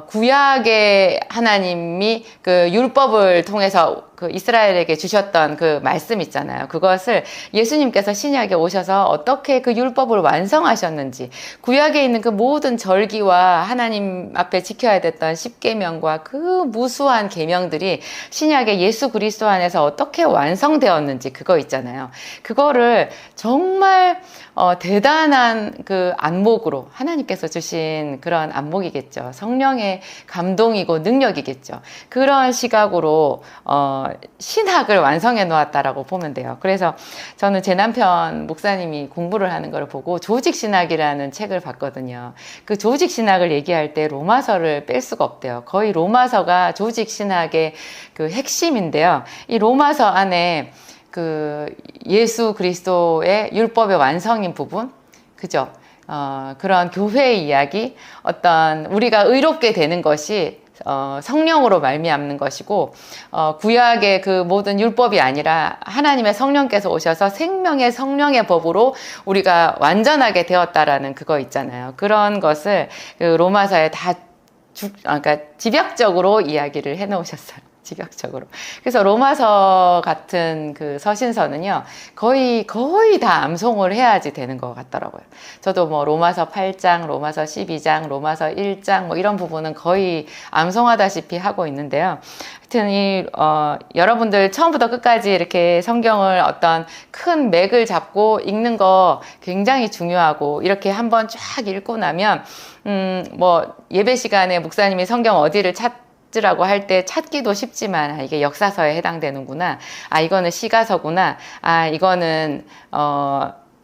구약의 하나님이 그 율법을 통해서 그 이스라엘에게 주셨던 그 말씀 있잖아요. 그것을 예수님께서 신약에 오셔서 어떻게 그 율법을 완성하셨는지, 구약에 있는 그 모든 절기와 하나님 앞에 지켜야 됐던 십계명과 그 무수한 계명들이 신약의 예수 그리스도 안에서 어떻게 완성되었는지 그거 있잖아요. 그거를 정말 대단한 그 안목으로 하나님께서 주신 그런 안목이겠죠. 성령의 감동이고 능력이겠죠. 그런 시각으로 신학을 완성해 놓았다라고 보면 돼요. 그래서 저는 제 남편 목사님이 공부를 하는 걸 보고 조직신학이라는 책을 봤거든요. 그 조직신학을 얘기할 때 로마서를 뺄 수가 없대요. 거의 로마서가 조직신학의 그 핵심인데요. 이 로마서 안에 그 예수 그리스도의 율법의 완성인 부분, 그죠? 그런 교회의 이야기, 어떤 우리가 의롭게 되는 것이 성령으로 말미암는 것이고, 구약의 그 모든 율법이 아니라 하나님의 성령께서 오셔서 생명의 성령의 법으로 우리가 완전하게 되었다라는 그거 있잖아요. 그런 것을 그 로마서에 다 그러니까 집약적으로 이야기를 해 놓으셨어요. 집약적으로. 그래서 로마서 같은 그 서신서는요, 거의 다 암송을 해야지 되는 것 같더라고요. 저도 뭐 로마서 8장, 로마서 12장, 로마서 1장 뭐 이런 부분은 거의 암송하다시피 하고 있는데요. 하여튼 여러분들 처음부터 끝까지 이렇게 성경을 어떤 큰 맥을 잡고 읽는 거 굉장히 중요하고, 이렇게 한번 쫙 읽고 나면 뭐 예배 시간에 목사님이 성경 어디를 라고 할 때 찾기도 쉽지만, 이게 역사서에 해당되는구나, 이거는 시가서구나, 이거는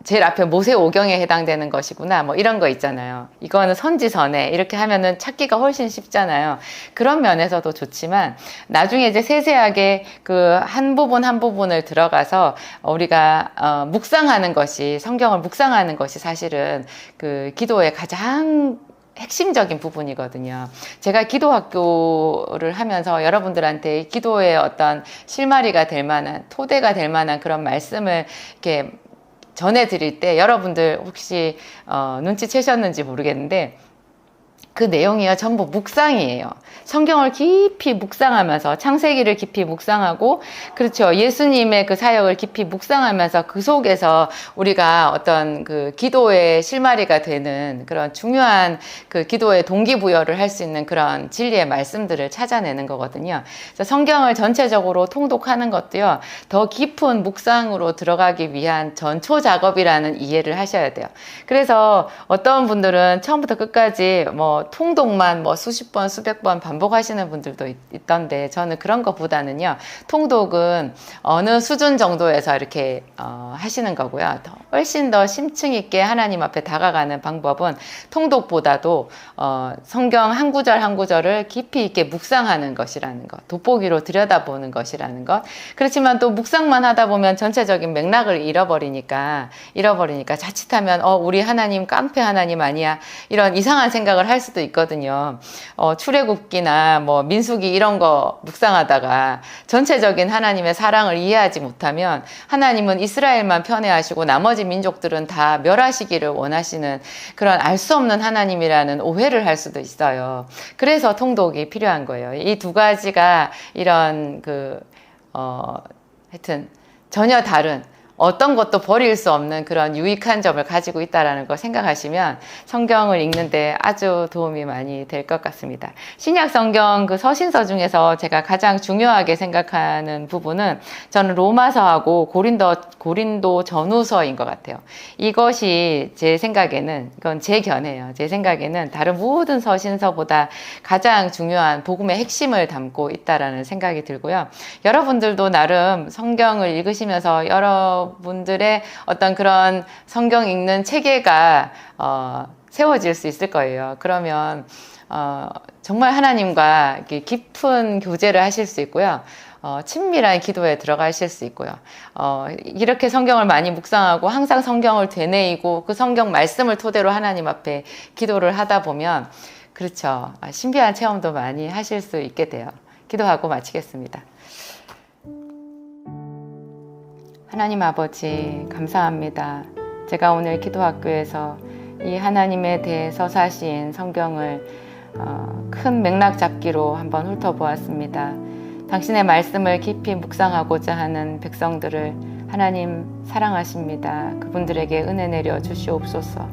제일 앞에 모세오경에 해당되는 것이구나, 뭐 이런 거 있잖아요. 이거는 선지서네, 이렇게 하면은 찾기가 훨씬 쉽잖아요. 그런 면에서도 좋지만, 나중에 이제 세세하게 그 한 부분 한 부분을 들어가서 우리가 묵상하는 것이, 성경을 묵상하는 것이 사실은 그 기도의 가장 핵심적인 부분이거든요. 제가 기도학교를 하면서 여러분들한테 기도의 어떤 실마리가 될 만한, 토대가 될 만한 그런 말씀을 이렇게 전해드릴 때 여러분들 혹시 눈치채셨는지 모르겠는데, 그 내용이요, 전부 묵상이에요. 성경을 깊이 묵상하면서, 창세기를 깊이 묵상하고, 그렇죠, 예수님의 그 사역을 깊이 묵상하면서 그 속에서 우리가 어떤 그 기도의 실마리가 되는 그런 중요한 그 기도의 동기부여를 할 수 있는 그런 진리의 말씀들을 찾아내는 거거든요. 그래서 성경을 전체적으로 통독하는 것도요, 더 깊은 묵상으로 들어가기 위한 전초 작업이라는 이해를 하셔야 돼요. 그래서 어떤 분들은 처음부터 끝까지 뭐 통독만 뭐 수십 번, 수백 번 반복하시는 분들도 있던데, 저는 그런 것보다는요, 통독은 어느 수준 정도에서 이렇게 하시는 거고요. 훨씬 더 심층 있게 하나님 앞에 다가가는 방법은 통독보다도 성경 한 구절 한 구절을 깊이 있게 묵상하는 것이라는 것, 돋보기로 들여다보는 것이라는 것. 그렇지만 또 묵상만 하다 보면 전체적인 맥락을 잃어버리니까 자칫하면 우리 하나님 깡패 하나님 아니야, 이런 이상한 생각을 할 수도 있거든요. 출애굽기나 뭐 민수기 이런 거 묵상하다가 전체적인 하나님의 사랑을 이해하지 못하면, 하나님은 이스라엘만 편애하시고 나머지 민족들은 다 멸하시기를 원하시는 그런 알 수 없는 하나님이라는 오해를 할 수도 있어요. 그래서 통독이 필요한 거예요. 이 두 가지가 이런 하여튼 전혀 다른 어떤 것도 버릴 수 없는 그런 유익한 점을 가지고 있다라는 거 생각하시면 성경을 읽는데 아주 도움이 많이 될 것 같습니다. 신약 성경 그 서신서 중에서 제가 가장 중요하게 생각하는 부분은 저는 로마서하고 고린도 전후서인 것 같아요. 이것이 제 생각에는, 이건 제 견해예요. 제 생각에는 다른 모든 서신서보다 가장 중요한 복음의 핵심을 담고 있다라는 생각이 들고요. 여러분들도 나름 성경을 읽으시면서 여러분들의 어떤 그런 성경 읽는 체계가 세워질 수 있을 거예요. 그러면 정말 하나님과 깊은 교제를 하실 수 있고요. 친밀한 기도에 들어가실 수 있고요. 이렇게 성경을 많이 묵상하고 항상 성경을 되뇌이고 그 성경 말씀을 토대로 하나님 앞에 기도를 하다 보면 그렇죠. 신비한 체험도 많이 하실 수 있게 돼요. 기도하고 마치겠습니다. 하나님 아버지 감사합니다. 제가 오늘 기도학교에서 이 하나님에 대해 서사시인 성경을 큰 맥락 잡기로 한번 훑어보았습니다. 당신의 말씀을 깊이 묵상하고자 하는 백성들을 하나님 사랑하십니다. 그분들에게 은혜 내려 주시옵소서.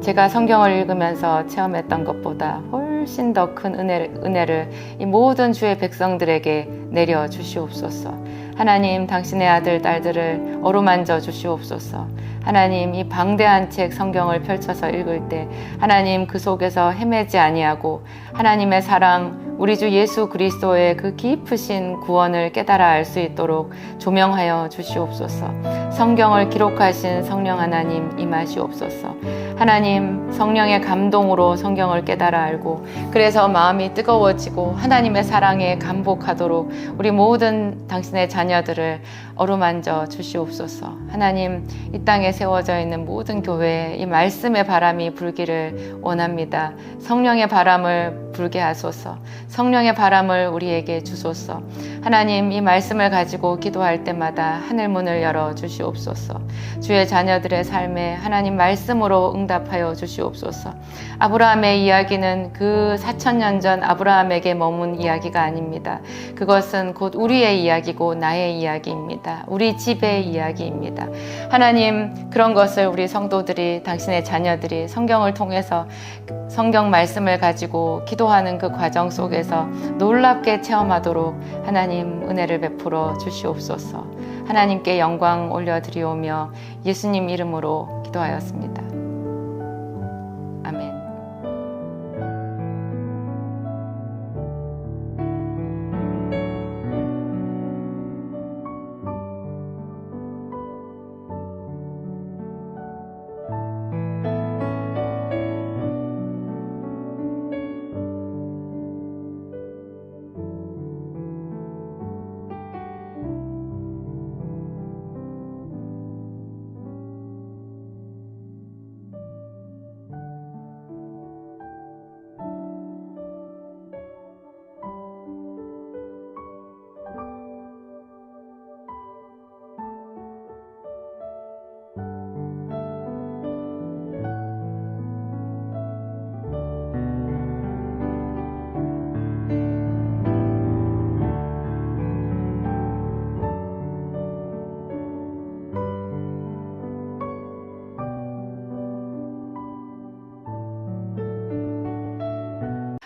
제가 성경을 읽으면서 체험했던 것보다 훨씬 더 큰 은혜를 이 모든 주의 백성들에게 내려 주시옵소서. 하나님 당신의 아들 딸들을 어루만져 주시옵소서. 하나님 이 방대한 책 성경을 펼쳐서 읽을 때 하나님 그 속에서 헤매지 아니하고 하나님의 사랑 우리 주 예수 그리스도의 그 깊으신 구원을 깨달아 알 수 있도록 조명하여 주시옵소서. 성경을 기록하신 성령 하나님 임하시옵소서. 하나님 성령의 감동으로 성경을 깨달아 알고 그래서 마음이 뜨거워지고 하나님의 사랑에 감복하도록 우리 모든 당신의 자녀들을 어루만져 주시옵소서. 하나님 이 땅에 세워져 있는 모든 교회에 이 말씀의 바람이 불기를 원합니다. 성령의 바람을 불게 하소서. 성령의 바람을 우리에게 주소서. 하나님 이 말씀을 가지고 기도할 때마다 하늘문을 열어 주시옵소서. 주의 자녀들의 삶에 하나님 말씀으로 응답하여 주시옵소서. 아브라함의 이야기는 그 4,000년 전 아브라함에게 머문 이야기가 아닙니다. 그것은 곧 우리의 이야기고 나의 이야기입니다. 우리 집의 이야기입니다. 하나님 그런 것을 우리 성도들이 당신의 자녀들이 성경을 통해서 성경 말씀을 가지고 기도하는 그 과정 속에서 놀랍게 체험하도록 하나님 은혜를 베풀어 주시옵소서. 하나님께 영광 올려드리오며 예수님 이름으로 기도하였습니다. 아멘.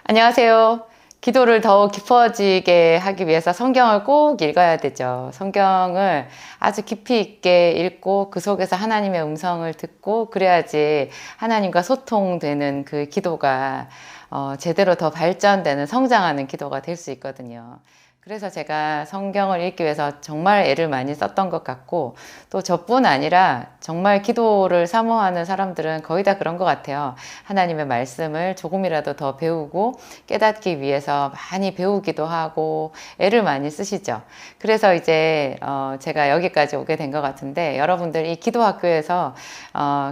안녕하세요. 기도를 더욱 깊어지게 하기 위해서 성경을 꼭 읽어야 되죠. 성경을 아주 깊이 있게 읽고 그 속에서 하나님의 음성을 듣고 그래야지 하나님과 소통되는 그 기도가 제대로 더 발전되는 성장하는 기도가 될 수 있거든요. 그래서 제가 성경을 읽기 위해서 정말 애를 많이 썼던 것 같고 또 저뿐 아니라 정말 기도를 사모하는 사람들은 거의 다 그런 것 같아요. 하나님의 말씀을 조금이라도 더 배우고 깨닫기 위해서 많이 배우기도 하고 애를 많이 쓰시죠. 그래서 이제 제가 여기까지 오게 된 것 같은데 여러분들 이 기도학교에서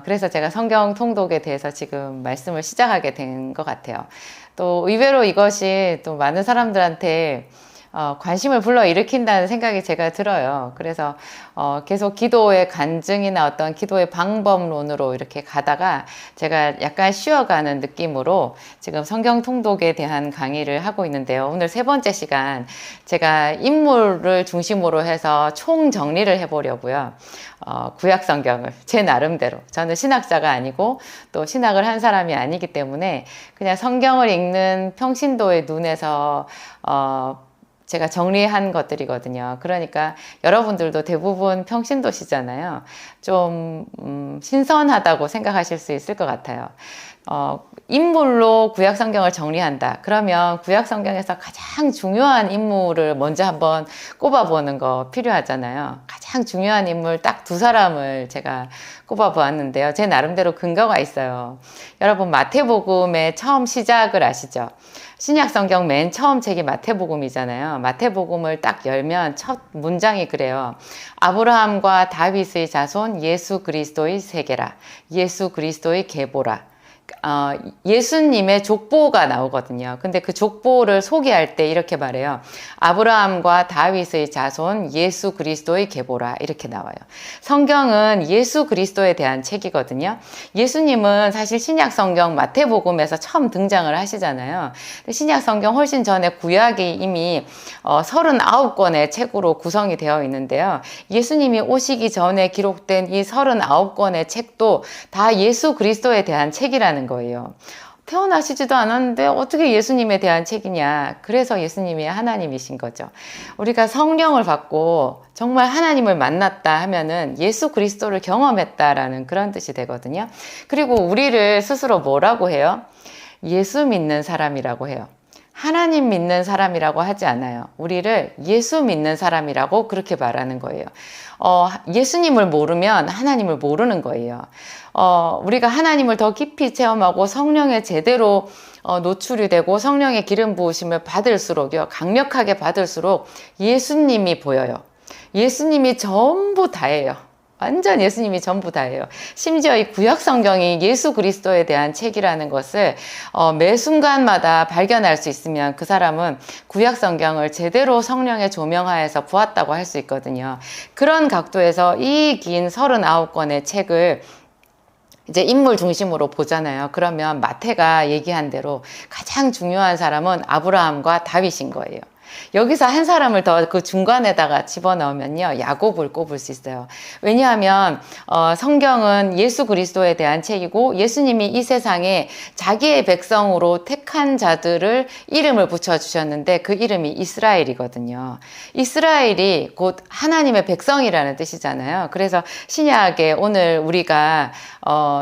그래서 제가 성경 통독에 대해서 지금 말씀을 시작하게 된 것 같아요. 또 의외로 이것이 또 많은 사람들한테 관심을 불러일으킨다는 생각이 제가 들어요. 그래서 계속 기도의 간증이나 어떤 기도의 방법론으로 이렇게 가다가 제가 약간 쉬어가는 느낌으로 지금 성경 통독에 대한 강의를 하고 있는데요. 오늘 세 번째 시간 제가 인물을 중심으로 해서 총 정리를 해보려고요. 구약 성경을 제 나름대로, 저는 신학자가 아니고 또 신학을 한 사람이 아니기 때문에 그냥 성경을 읽는 평신도의 눈에서 제가 정리한 것들이거든요. 그러니까 여러분들도 대부분 평신도시잖아요. 좀 신선하다고 생각하실 수 있을 것 같아요. 인물로 구약 성경을 정리한다. 그러면 구약 성경에서 가장 중요한 인물을 먼저 한번 꼽아보는 거 필요하잖아요. 가장 중요한 인물 딱 두 사람을 제가 꼽아보았는데요. 제 나름대로 근거가 있어요. 여러분 마태복음의 처음 시작을 아시죠? 신약 성경 맨 처음 책이 마태복음이잖아요. 마태복음을 딱 열면 첫 문장이 그래요. 아브라함과 다윗의 자손 예수 그리스도의 세계라. 예수 그리스도의 계보라. 예수님의 족보가 나오거든요. 근데 그 족보를 소개할 때 이렇게 말해요. 아브라함과 다윗의 자손 예수 그리스도의 계보라. 이렇게 나와요. 성경은 예수 그리스도에 대한 책이거든요. 예수님은 사실 신약 성경 마태복음에서 처음 등장을 하시잖아요. 신약 성경 훨씬 전에 구약이 이미 39권의 책으로 구성이 되어 있는데요. 예수님이 오시기 전에 기록된 이 39권의 책도 다 예수 그리스도에 대한 책이라는 거예요. 태어나시지도 않았는데 어떻게 예수님에 대한 책이냐. 그래서 예수님이 하나님이신 거죠. 우리가 성령을 받고 정말 하나님을 만났다 하면은 예수 그리스도를 경험했다라는 그런 뜻이 되거든요. 그리고 우리를 스스로 뭐라고 해요? 예수 믿는 사람이라고 해요. 하나님 믿는 사람이라고 하지 않아요. 우리를 예수 믿는 사람이라고 그렇게 말하는 거예요. 예수님을 모르면 하나님을 모르는 거예요. 우리가 하나님을 더 깊이 체험하고 성령에 제대로 노출이 되고 성령의 기름 부으심을 받을수록요, 강력하게 받을수록 예수님이 보여요. 예수님이 전부 다예요. 완전 예수님이 전부 다예요. 심지어 이 구약 성경이 예수 그리스도에 대한 책이라는 것을 매 순간마다 발견할 수 있으면 그 사람은 구약 성경을 제대로 성령의 조명하에서 보았다고 할 수 있거든요. 그런 각도에서 이 긴 39권의 책을 이제 인물 중심으로 보잖아요. 그러면 마태가 얘기한 대로 가장 중요한 사람은 아브라함과 다윗인 거예요. 여기서 한 사람을 더 그 중간에다가 집어넣으면요, 야곱을 꼽을 수 있어요. 왜냐하면 성경은 예수 그리스도에 대한 책이고 예수님이 이 세상에 자기의 백성으로 택한 자들을 이름을 붙여주셨는데 그 이름이 이스라엘이거든요. 이스라엘이 곧 하나님의 백성이라는 뜻이잖아요. 그래서 신약에 오늘 우리가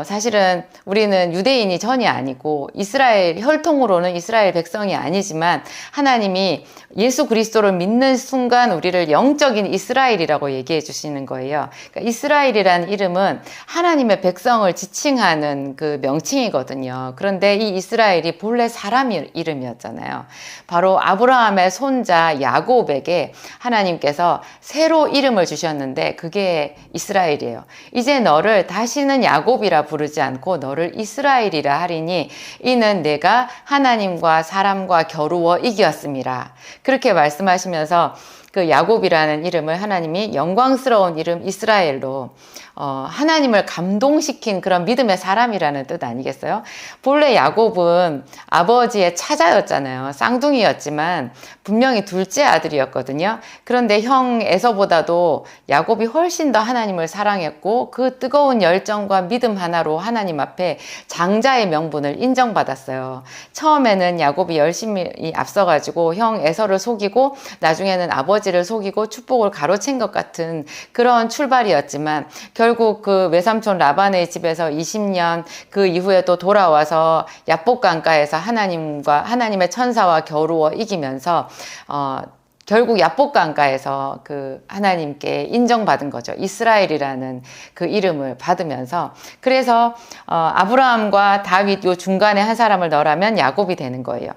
사실은 우리는 유대인이 전이 아니고 이스라엘 혈통으로는 이스라엘 백성이 아니지만 하나님이 예수 그리스도를 믿는 순간 우리를 영적인 이스라엘이라고 얘기해 주시는 거예요. 그러니까 이스라엘이라는 이름은 하나님의 백성을 지칭하는 그 명칭이거든요. 그런데 이 이스라엘이 본래 사람 이름이었잖아요. 바로 아브라함의 손자 야곱에게 하나님께서 새로 이름을 주셨는데 그게 이스라엘이에요. 이제 너를 다시는 야곱이라 부르지 않고 너를 이스라엘이라 하리니 이는 내가 하나님과 사람과 겨루어 이겼음이라. 그렇게 말씀하시면서 그 야곱이라는 이름을 하나님이 영광스러운 이름 이스라엘로 하나님을 감동시킨 그런 믿음의 사람이라는 뜻 아니겠어요? 본래 야곱은 아버지의 차자였잖아요. 쌍둥이였지만 분명히 둘째 아들이었거든요. 그런데 형 에서보다도 야곱이 훨씬 더 하나님을 사랑했고 그 뜨거운 열정과 믿음 하나로 하나님 앞에 장자의 명분을 인정받았어요. 처음에는 야곱이 열심히 앞서가지고 형 에서를 속이고 나중에는 아버지를 속이고 축복을 가로챈 것 같은 그런 출발이었지만 결국 그 외삼촌 라반의 집에서 20년 그 이후에 또 돌아와서 야복 강가에서 하나님의 천사와 겨루어 이기면서 결국 야복 강가에서 그 하나님께 인정받은 거죠. 이스라엘이라는 그 이름을 받으면서. 그래서 아브라함과 다윗 요 중간에 한 사람을 넣으라면 야곱이 되는 거예요.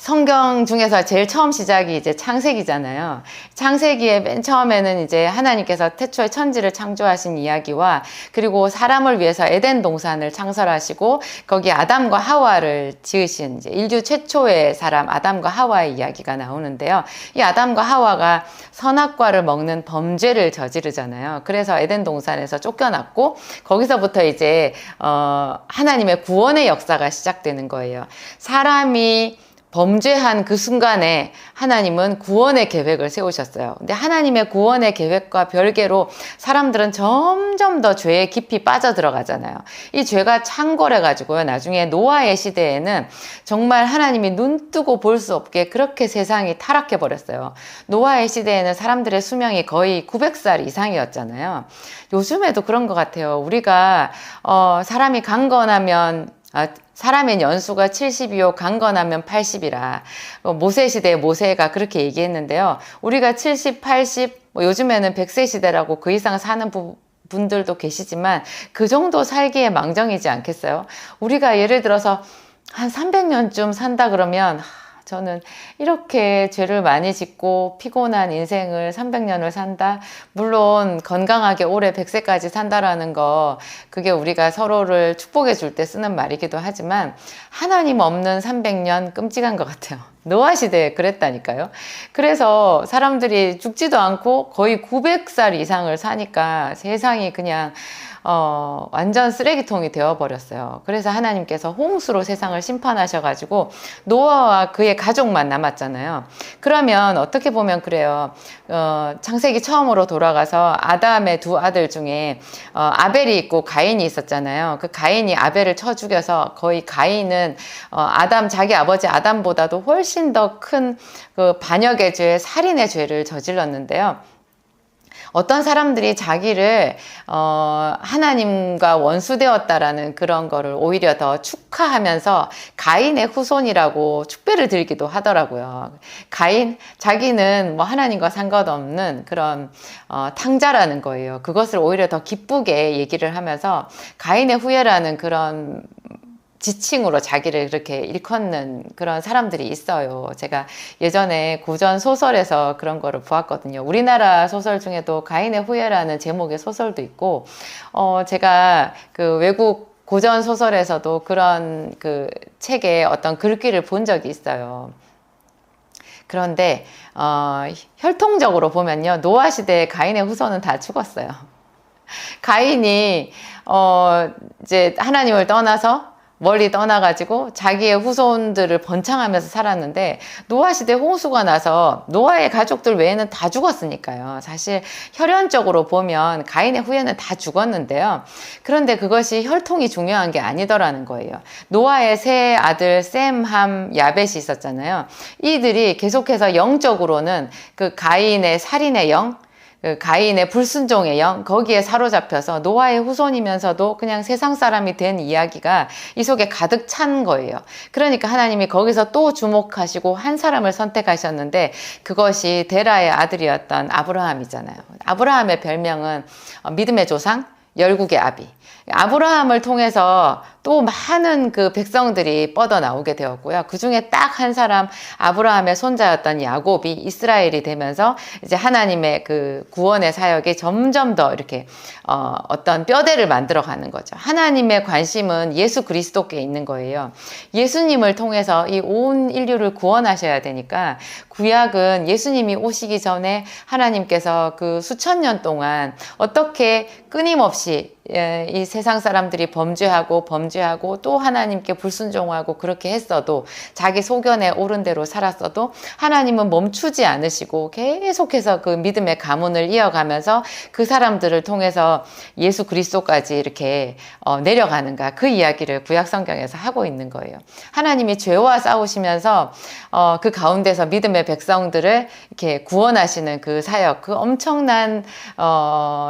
성경 중에서 제일 처음 시작이 이제 창세기잖아요. 창세기에 맨 처음에는 이제 하나님께서 태초에 천지를 창조하신 이야기와 그리고 사람을 위해서 에덴 동산을 창설하시고 거기 아담과 하와를 지으신 이제 인류 최초의 사람 아담과 하와의 이야기가 나오는데요. 이 아담과 하와가 선악과를 먹는 범죄를 저지르잖아요. 그래서 에덴 동산에서 쫓겨났고 거기서부터 이제 하나님의 구원의 역사가 시작되는 거예요. 사람이 범죄한 그 순간에 하나님은 구원의 계획을 세우셨어요. 근데 하나님의 구원의 계획과 별개로 사람들은 점점 더 죄에 깊이 빠져들어가잖아요. 이 죄가 창궐해가지고요. 나중에 노아의 시대에는 정말 하나님이 눈 뜨고 볼 수 없게 그렇게 세상이 타락해버렸어요. 노아의 시대에는 사람들의 수명이 거의 900살 이상이었잖아요. 요즘에도 그런 것 같아요. 우리가 사람이 강건하면 사람의 연수가 70이요 강건하면 80이라 모세 시대에 모세가 그렇게 얘기했는데요. 우리가 70, 80, 요즘에는 100세 시대라고 그 이상 사는 분들도 계시지만 그 정도 살기에 망정이지 않겠어요? 우리가 예를 들어서 한 300년쯤 산다 그러면 저는 이렇게 죄를 많이 짓고 피곤한 인생을 300년을 산다? 물론 건강하게 오래 100세까지 산다라는 거 그게 우리가 서로를 축복해 줄 때 쓰는 말이기도 하지만 하나님 없는 300년 끔찍한 것 같아요. 노아 시대에 그랬다니까요. 그래서 사람들이 죽지도 않고 거의 900살 이상을 사니까 세상이 그냥 완전 쓰레기통이 되어버렸어요. 그래서 하나님께서 홍수로 세상을 심판하셔가지고 노아와 그의 가족만 남았잖아요. 그러면 어떻게 보면 그래요. 창세기 처음으로 돌아가서 아담의 두 아들 중에 아벨이 있고 가인이 있었잖아요. 그 가인이 아벨을 쳐 죽여서 거의 가인은 자기 아버지 아담보다도 훨씬 더 큰 그 반역의 죄, 살인의 죄를 저질렀는데요. 어떤 사람들이 자기를 하나님과 원수되었다라는 그런 거를 오히려 더 축하하면서 가인의 후손이라고 축배를 들기도 하더라고요. 가인 자기는 뭐 하나님과 상관없는 그런 탕자라는 거예요. 그것을 오히려 더 기쁘게 얘기를 하면서 가인의 후예라는 그런 지칭으로 자기를 그렇게 일컫는 그런 사람들이 있어요. 제가 예전에 고전 소설에서 그런 거를 보았거든요. 우리나라 소설 중에도 가인의 후예라는 제목의 소설도 있고, 제가 그 외국 고전 소설에서도 그런 그 책에 어떤 글귀를 본 적이 있어요. 그런데, 혈통적으로 보면요. 노아 시대에 가인의 후손은 다 죽었어요. 가인이, 이제 하나님을 떠나서 멀리 떠나가지고 자기의 후손들을 번창하면서 살았는데 노아 시대 홍수가 나서 노아의 가족들 외에는 다 죽었으니까요. 사실 혈연적으로 보면 가인의 후예는 다 죽었는데요. 그런데 그것이 혈통이 중요한 게 아니더라는 거예요. 노아의 세 아들 셈, 함, 야벳이 있었잖아요. 이들이 계속해서 영적으로는 그 가인의 살인의 영, 그 가인의 불순종의 영, 거기에 사로잡혀서 노아의 후손이면서도 그냥 세상 사람이 된 이야기가 이 속에 가득 찬 거예요. 그러니까 하나님이 거기서 또 주목하시고 한 사람을 선택하셨는데 그것이 데라의 아들이었던 아브라함이잖아요. 아브라함의 별명은 믿음의 조상, 열국의 아비. 아브라함을 통해서 또 많은 그 백성들이 뻗어나오게 되었고요. 그 중에 딱 한 사람 아브라함의 손자였던 야곱이 이스라엘이 되면서 이제 하나님의 그 구원의 사역이 점점 더 이렇게 어떤 뼈대를 만들어가는 거죠. 하나님의 관심은 예수 그리스도께 있는 거예요. 예수님을 통해서 이 온 인류를 구원하셔야 되니까 구약은 예수님이 오시기 전에 하나님께서 그 수천 년 동안 어떻게 끊임없이 이 세상 사람들이 범죄하고 또 하나님께 불순종하고 그렇게 했어도 자기 소견에 옳은 대로 살았어도 하나님은 멈추지 않으시고 계속해서 그 믿음의 가문을 이어가면서 그 사람들을 통해서 예수 그리스도까지 이렇게 내려가는가 그 이야기를 구약 성경에서 하고 있는 거예요. 하나님이 죄와 싸우시면서 그 가운데서 믿음의 백성들을 이렇게 구원하시는 그 사역, 그 엄청난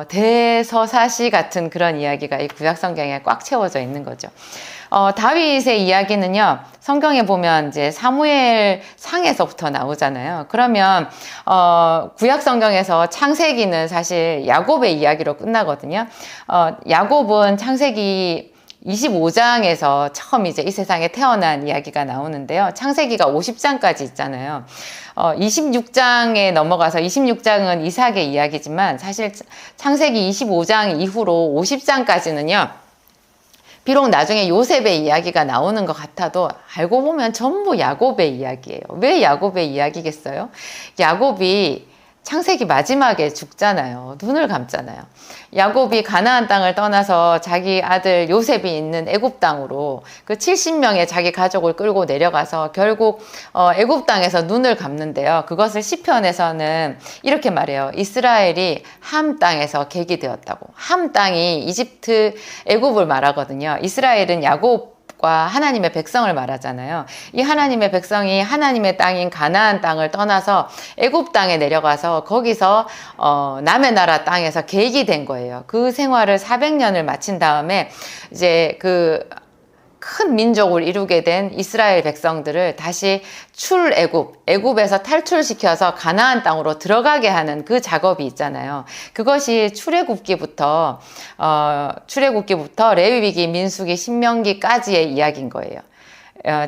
대서사시 같은 그런 이야기가 이 구약 성경에 꽉 채워져 있는 거죠. 다윗의 이야기는요, 성경에 보면 이제 사무엘 상에서부터 나오잖아요. 그러면, 구약 성경에서 창세기는 사실 야곱의 이야기로 끝나거든요. 야곱은 창세기 25장에서 처음 이제 이 세상에 태어난 이야기가 나오는데요. 창세기가 50장까지 있잖아요. 26장에 넘어가서 26장은 이삭의 이야기지만 사실 창세기 25장 이후로 50장까지는요. 비록 나중에 요셉의 이야기가 나오는 것 같아도 알고 보면 전부 야곱의 이야기예요. 왜 야곱의 이야기겠어요? 야곱이 창세기 마지막에 죽잖아요. 눈을 감잖아요. 야곱이 가나안 땅을 떠나서 자기 아들 요셉이 있는 애굽 땅으로 그 70명의 자기 가족을 끌고 내려가서 결국 애굽 땅에서 눈을 감는데요. 그것을 시편에서는 이렇게 말해요. 이스라엘이 함 땅에서 객이 되었다고. 함 땅이 이집트, 애굽을 말하거든요. 이스라엘은 야곱 하나님의 백성을 말하잖아요. 이 하나님의 백성이 하나님의 땅인 가나안 땅을 떠나서 애굽 땅에 내려가서 거기서 남의 나라 땅에서 계획이 된 거예요. 그 생활을 400년을 마친 다음에 이제 그 큰 민족을 이루게 된 이스라엘 백성들을 다시 애굽에서 탈출시켜서 가나안 땅으로 들어가게 하는 그 작업이 있잖아요. 그것이 출애굽기부터 레위기, 민수기, 신명기까지의 이야기인 거예요.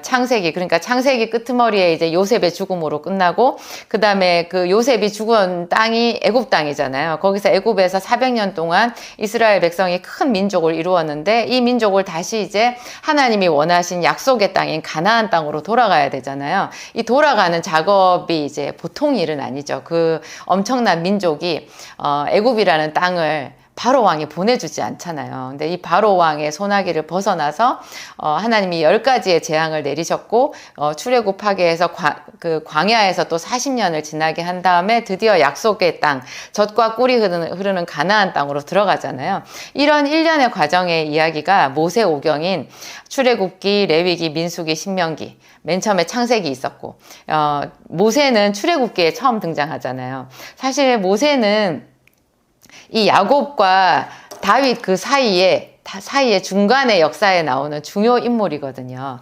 창세기, 그러니까 창세기 끄트머리에 이제 요셉의 죽음으로 끝나고, 그 다음에 그 요셉이 죽은 땅이 애굽 땅이잖아요. 거기서 애굽에서 400년 동안 이스라엘 백성이 큰 민족을 이루었는데, 이 민족을 다시 이제 하나님이 원하신 약속의 땅인 가나안 땅으로 돌아가야 되잖아요. 이 돌아가는 작업이 이제 보통 일은 아니죠. 그 엄청난 민족이 애굽이라는 땅을 바로 왕이 보내주지 않잖아요. 근데 이 바로 왕의 소나기를 벗어나서 하나님이 10가지의 재앙을 내리셨고 출애굽하게 해서 그 광야에서 또 40년을 지나게 한 다음에 드디어 약속의 땅, 젖과 꿀이 흐르는 가나안 땅으로 들어가잖아요. 이런 일련의 과정의 이야기가 모세오경인 출애굽기, 레위기, 민수기, 신명기, 맨 처음에 창세기 있었고, 모세는 출애굽기에 처음 등장하잖아요. 사실 모세는 이 야곱과 다윗 그 사이에 중간의 역사에 나오는 중요 인물이거든요.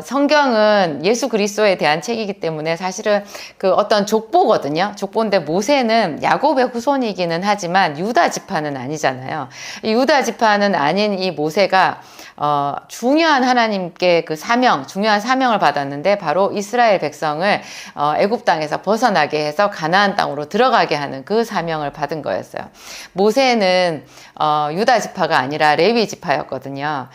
성경은 예수 그리스도에 대한 책이기 때문에 사실은 그 어떤 족보거든요. 족보인데 모세는 야곱의 후손이기는 하지만 유다 지파는 아니잖아요. 유다 지파는 아닌 이 모세가 중요한 하나님께 중요한 사명을 받았는데 바로 이스라엘 백성을 애굽 땅에서 벗어나게 해서 가나안 땅으로 들어가게 하는 그 사명을 받은 거였어요. 모세는 유다 지파가 아니라 레위 지파였거든요.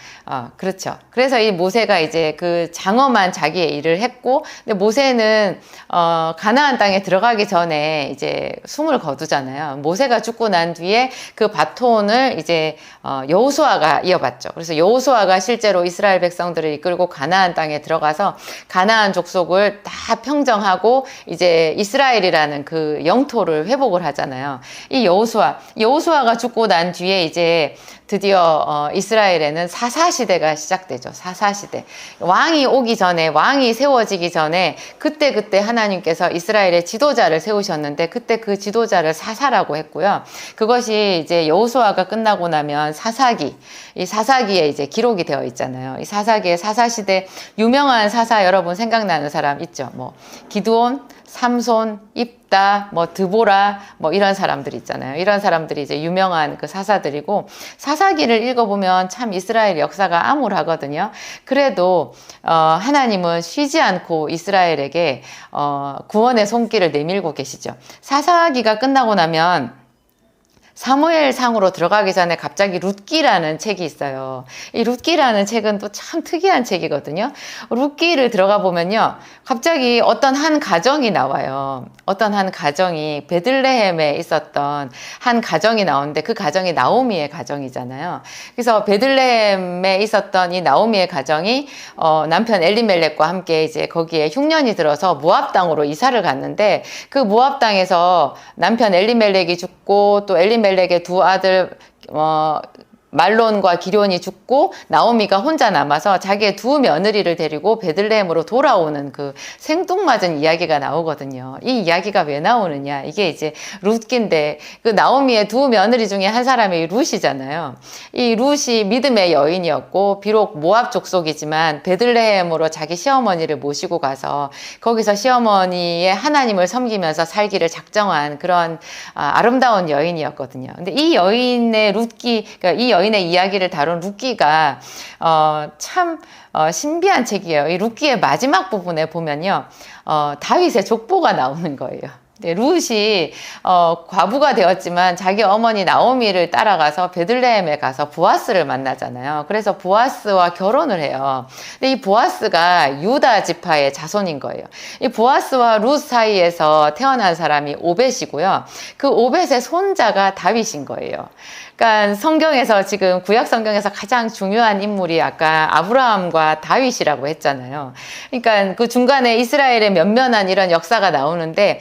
그렇죠. 그래서 이 모세가 이제 그 장엄한 자기의 일을 했고, 근데 모세는 가나안 땅에 들어가기 전에 이제 숨을 거두잖아요. 모세가 죽고 난 뒤에 그 바톤을 이제 여호수아가 이어받죠. 그래서 여호수아가 실제로 이스라엘 백성들을 이끌고 가나안 땅에 들어가서 가나안 족속을 다 평정하고 이제 이스라엘이라는 그 영토를 회복을 하잖아요. 이 여호수아가 죽고 난 뒤에 이제 드디어 이스라엘에는 사사시대가 시작되죠. 사사시대. 왕이 세워지기 전에 그때 하나님께서 이스라엘의 지도자를 세우셨는데 그때 그 지도자를 사사라고 했고요. 그것이 이제 여호수아가 끝나고 나면 이 사사기에 이제 기록이 되어 있잖아요. 이 사사기에 사사시대 유명한 사사 여러분 생각나는 사람 있죠. 뭐 기드온, 삼손, 입다, 드보라, 이런 사람들 있잖아요. 이런 사람들이 이제 유명한 그 사사들이고, 사사기를 읽어보면 참 이스라엘 역사가 암울하거든요. 그래도, 하나님은 쉬지 않고 이스라엘에게, 구원의 손길을 내밀고 계시죠. 사사기가 끝나고 나면, 사무엘 상으로 들어가기 전에 갑자기 룻기라는 책이 있어요. 이 룻기라는 책은 또 참 특이한 책이거든요. 룻기를 들어가 보면요. 갑자기 어떤 한 가정이 나와요. 어떤 한 가정이 베들레헴에 있었던 한 가정이 나오는데 그 가정이 나오미의 가정이잖아요. 그래서 베들레헴에 있었던 이 나오미의 가정이 남편 엘리멜렉과 함께 이제 거기에 흉년이 들어서 모압 땅으로 이사를 갔는데 그 모압 땅에서 남편 엘리멜렉이 죽고 또 엘리멜렉의 두 아들 말론과 기럧이 죽고 나오미가 혼자 남아서 자기의 두 며느리를 데리고 베들레헴으로 돌아오는 그 생뚱맞은 이야기가 나오거든요. 이 이야기가 왜 나오느냐? 이게 이제 룻기인데 그 나오미의 두 며느리 중에 한 사람이 룻이잖아요. 이 룻이 믿음의 여인이었고 비록 모압 족속이지만 베들레헴으로 자기 시어머니를 모시고 가서 거기서 시어머니의 하나님을 섬기면서 살기를 작정한 그런 아름다운 여인이었거든요. 근데 이 여인의 그러니까 이 여인의 이야기를 다룬 룻기가 참 신비한 책이에요. 이 룻기의 마지막 부분에 보면요, 다윗의 족보가 나오는 거예요. 네, 룻이 과부가 되었지만 자기 어머니 나오미를 따라가서 베들레헴에 가서 보아스를 만나잖아요. 그래서 보아스와 결혼을 해요. 근데 이 보아스가 유다 지파의 자손인 거예요. 이 보아스와 룻 사이에서 태어난 사람이 오벳이고요. 그 오벳의 손자가 다윗인 거예요. 그러니까 성경에서 지금 구약 성경에서 가장 중요한 인물이 아까 아브라함과 다윗이라고 했잖아요. 그러니까 그 중간에 이스라엘의 면면한 이런 역사가 나오는데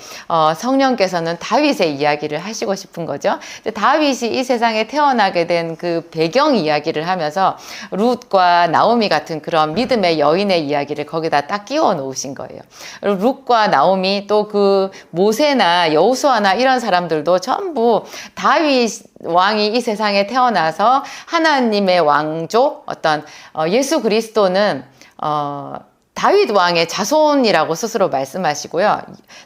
성령께서는 다윗의 이야기를 하시고 싶은 거죠. 다윗이 이 세상에 태어나게 된 그 배경 이야기를 하면서 룻과 나오미 같은 그런 믿음의 여인의 이야기를 거기다 딱 끼워 놓으신 거예요. 룻과 나오미 또 그 모세나 여호수아나 이런 사람들도 전부 다윗 왕이 이 세상에 태어나서 하나님의 왕조 어떤 예수 그리스도는 다윗 왕의 자손이라고 스스로 말씀하시고요.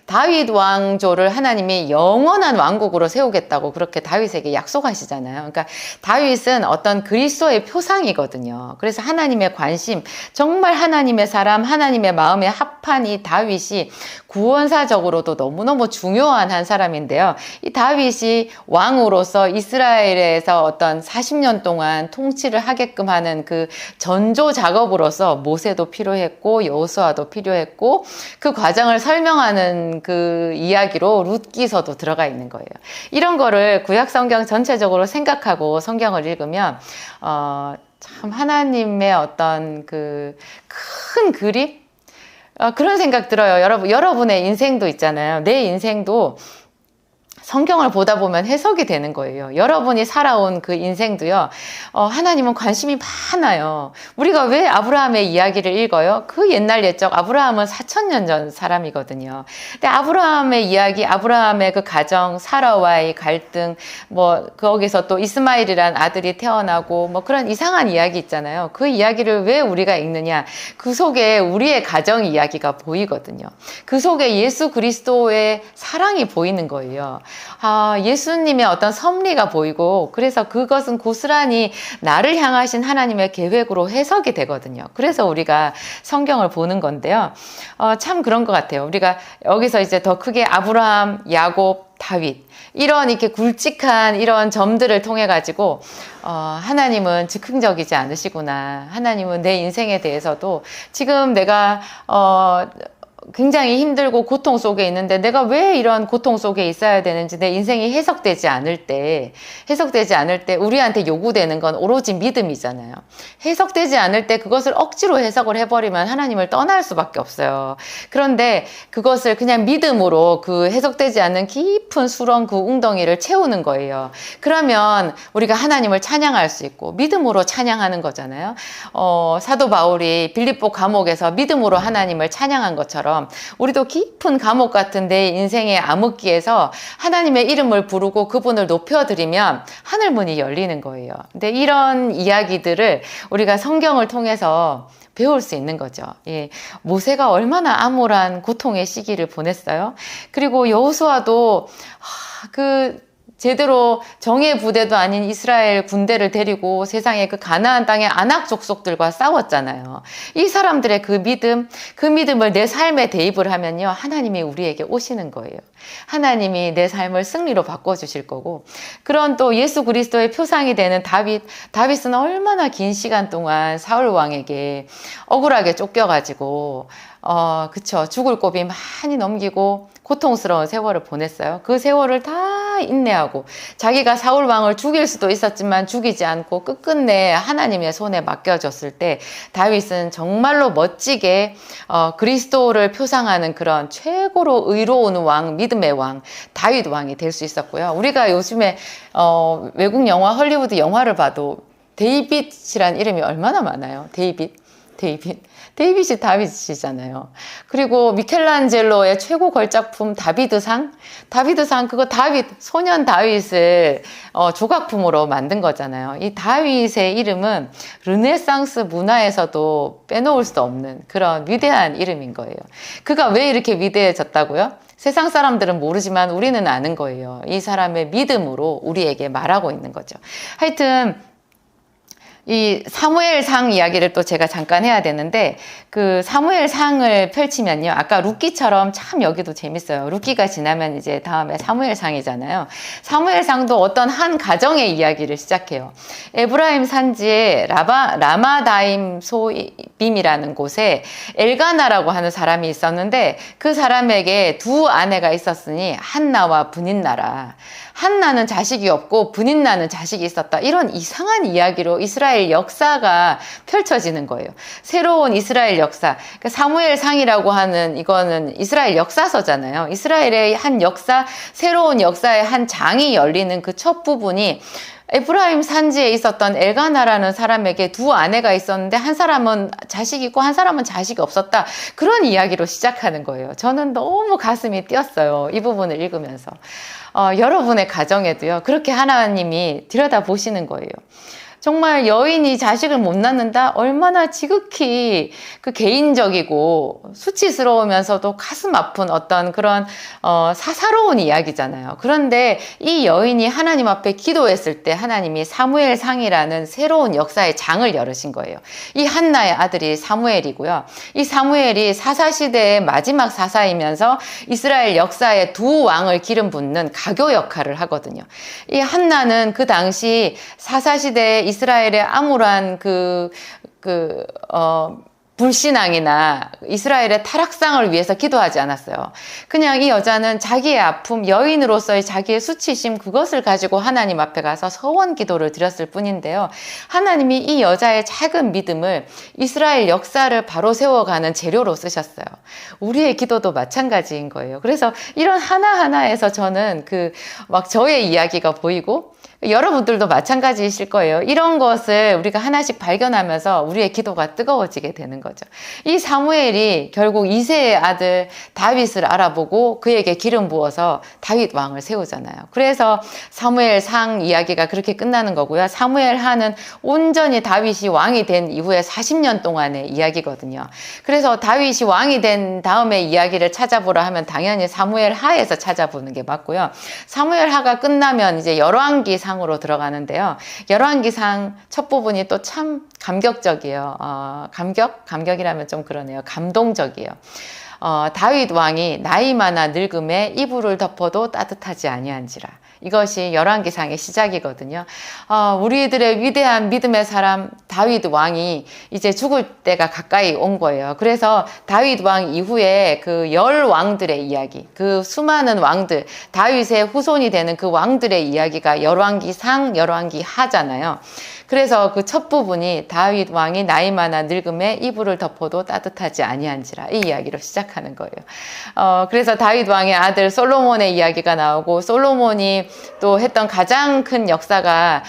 다윗 왕조를 하나님이 영원한 왕국으로 세우겠다고 그렇게 다윗에게 약속하시잖아요. 그러니까 다윗은 어떤 그리스도의 표상이거든요. 그래서 하나님의 관심, 정말 하나님의 사람, 하나님의 마음에 합한 이 다윗이 구원사적으로도 너무너무 중요한 한 사람인데요. 이 다윗이 왕으로서 이스라엘에서 어떤 40년 동안 통치를 하게끔 하는 그 전조 작업으로서 모세도 필요했고 여호수아도 필요했고 그 과정을 설명하는 그 이야기로 룻기서도 들어가 있는 거예요. 이런 거를 구약 성경 전체적으로 생각하고 성경을 읽으면 참 하나님의 어떤 그 큰 그림? 그런 생각 들어요. 여러분의 인생도 있잖아요. 내 인생도 성경을 보다 보면 해석이 되는 거예요. 여러분이 살아온 그 인생도요. 하나님은 관심이 많아요. 우리가 왜 아브라함의 이야기를 읽어요? 그 옛날 옛적 아브라함은 4000년 전 사람이거든요. 근데 아브라함의 이야기, 아브라함의 그 가정, 사라와의 갈등, 뭐 거기서 또 이스마엘이란 아들이 태어나고 뭐 그런 이상한 이야기 있잖아요. 그 이야기를 왜 우리가 읽느냐? 그 속에 우리의 가정 이야기가 보이거든요. 그 속에 예수 그리스도의 사랑이 보이는 거예요. 예수님의 어떤 섭리가 보이고 그래서 그것은 고스란히 나를 향하신 하나님의 계획으로 해석이 되거든요. 그래서 우리가 성경을 보는 건데요. 참 그런 것 같아요. 우리가 여기서 이제 더 크게 아브라함, 야곱, 다윗 이런 이렇게 굵직한 이런 점들을 통해 가지고 하나님은 즉흥적이지 않으시구나. 하나님은 내 인생에 대해서도 지금 내가 굉장히 힘들고 고통 속에 있는데 내가 왜 이런 고통 속에 있어야 되는지 내 인생이 해석되지 않을 때 우리한테 요구되는 건 오로지 믿음이잖아요. 해석되지 않을 때 그것을 억지로 해석을 해버리면 하나님을 떠날 수밖에 없어요. 그런데 그것을 그냥 믿음으로 그 해석되지 않는 깊은 수렁 그 웅덩이를 채우는 거예요. 그러면 우리가 하나님을 찬양할 수 있고 믿음으로 찬양하는 거잖아요. 사도 바울이 빌립보 감옥에서 믿음으로 하나님을 찬양한 것처럼 우리도 깊은 감옥 같은 내 인생의 암흑기에서 하나님의 이름을 부르고 그분을 높여드리면 하늘문이 열리는 거예요. 근데 이런 이야기들을 우리가 성경을 통해서 배울 수 있는 거죠. 예, 모세가 얼마나 암울한 고통의 시기를 보냈어요. 그리고 여호수아도 제대로 정예 부대도 아닌 이스라엘 군대를 데리고 세상의 그 가나안 땅의 아낙 족속들과 싸웠잖아요. 이 사람들의 그 믿음을 내 삶에 대입을 하면요. 하나님이 우리에게 오시는 거예요. 하나님이 내 삶을 승리로 바꿔주실 거고 그런 또 예수 그리스도의 표상이 되는 다윗은 얼마나 긴 시간 동안 사울 왕에게 억울하게 쫓겨가지고 그쵸. 죽을 고비 많이 넘기고 고통스러운 세월을 보냈어요. 그 세월을 다 인내하고 자기가 사울 왕을 죽일 수도 있었지만 죽이지 않고 끝끝내 하나님의 손에 맡겨졌을 때 다윗은 정말로 멋지게 그리스도를 표상하는 그런 최고로 의로운 왕, 믿음의 왕, 다윗 왕이 될 수 있었고요. 우리가 요즘에 외국 영화, 헐리우드 영화를 봐도 데이빗이란 이름이 얼마나 많아요. 데이빗이 다윗이잖아요. 그리고 미켈란젤로의 최고 걸작품 다비드상 그거 소년 다윗을 조각품으로 만든 거잖아요. 이 다윗의 이름은 르네상스 문화에서도 빼놓을 수 없는 그런 위대한 이름인 거예요. 그가 왜 이렇게 위대해졌다고요? 세상 사람들은 모르지만 우리는 아는 거예요. 이 사람의 믿음으로 우리에게 말하고 있는 거죠. 하여튼 이 사무엘상 이야기를 또 제가 잠깐 해야 되는데, 그 사무엘상을 펼치면요, 아까 룻기처럼 참 여기도 재밌어요. 룻기가 지나면 이제 다음에 사무엘상이잖아요. 사무엘상도 어떤 한 가정의 이야기를 시작해요. 에브라임 산지에 라마다임 소빔이라는 곳에 엘가나라고 하는 사람이 있었는데, 그 사람에게 두 아내가 있었으니 한나와 브닌나라. 한나는 자식이 없고 브닌나는 자식이 있었다. 이런 이상한 이야기로 이스라엘 역사가 펼쳐지는 거예요. 새로운 이스라엘 역사. 그러니까 사무엘상이라고 하는 이거는 이스라엘 역사서잖아요. 이스라엘의 한 역사, 새로운 역사의 한 장이 열리는 그 첫 부분이 에프라임 산지에 있었던 엘가나라는 사람에게 두 아내가 있었는데 한 사람은 자식이 있고 한 사람은 자식이 없었다. 그런 이야기로 시작하는 거예요. 저는 너무 가슴이 뛰었어요. 이 부분을 읽으면서. 여러분의 가정에도요, 그렇게 하나님이 들여다보시는 거예요. 정말 여인이 자식을 못 낳는다? 얼마나 지극히 그 개인적이고 수치스러우면서도 가슴 아픈 어떤 그런 사사로운 이야기잖아요. 그런데 이 여인이 하나님 앞에 기도했을 때 하나님이 사무엘상이라는 새로운 역사의 장을 열으신 거예요. 이 한나의 아들이 사무엘이고요. 이 사무엘이 사사시대의 마지막 사사이면서 이스라엘 역사의 두 왕을 기름 붓는 가교 역할을 하거든요. 이 한나는 그 당시 사사시대의 이스라엘의 암울한 불신앙이나 이스라엘의 타락상을 위해서 기도하지 않았어요. 그냥 이 여자는 자기의 아픔, 여인으로서의 자기의 수치심, 그것을 가지고 하나님 앞에 가서 서원 기도를 드렸을 뿐인데요. 하나님이 이 여자의 작은 믿음을 이스라엘 역사를 바로 세워가는 재료로 쓰셨어요. 우리의 기도도 마찬가지인 거예요. 그래서 이런 하나하나에서 저는 막 저의 이야기가 보이고, 여러분들도 마찬가지이실 거예요. 이런 것을 우리가 하나씩 발견하면서 우리의 기도가 뜨거워지게 되는 거죠. 이 사무엘이 결국 이새의 아들 다윗을 알아보고 그에게 기름 부어서 다윗 왕을 세우잖아요. 그래서 사무엘상 이야기가 그렇게 끝나는 거고요. 사무엘하는 온전히 다윗이 왕이 된 이후에 40년 동안의 이야기거든요. 그래서 다윗이 왕이 된 다음에 이야기를 찾아보라 하면 당연히 사무엘하에서 찾아보는 게 맞고요. 사무엘하가 끝나면 이제 열왕기 상으로 들어가는데요. 열왕기상 첫 부분이 또 참 감격적이에요. 감격이라면 좀 그러네요. 감동적이에요. 다윗 왕이 나이 많아 늙음에 이불을 덮어도 따뜻하지 아니한지라. 이것이 열왕기상의 시작이거든요. 우리들의 위대한 믿음의 사람 다윗 왕이 이제 죽을 때가 가까이 온 거예요. 그래서 다윗 왕 이후에 그 열 왕들의 이야기, 그 수많은 왕들, 다윗의 후손이 되는 그 왕들의 이야기가 열왕기상, 열왕기하잖아요. 그래서 그 첫 부분이 다윗 왕이 나이 많아 늙음에 이불을 덮어도 따뜻하지 아니한지라, 이 이야기로 시작하는 거예요. 그래서 다윗 왕의 아들 솔로몬의 이야기가 나오고, 솔로몬이 또 했던 가장 큰 역사가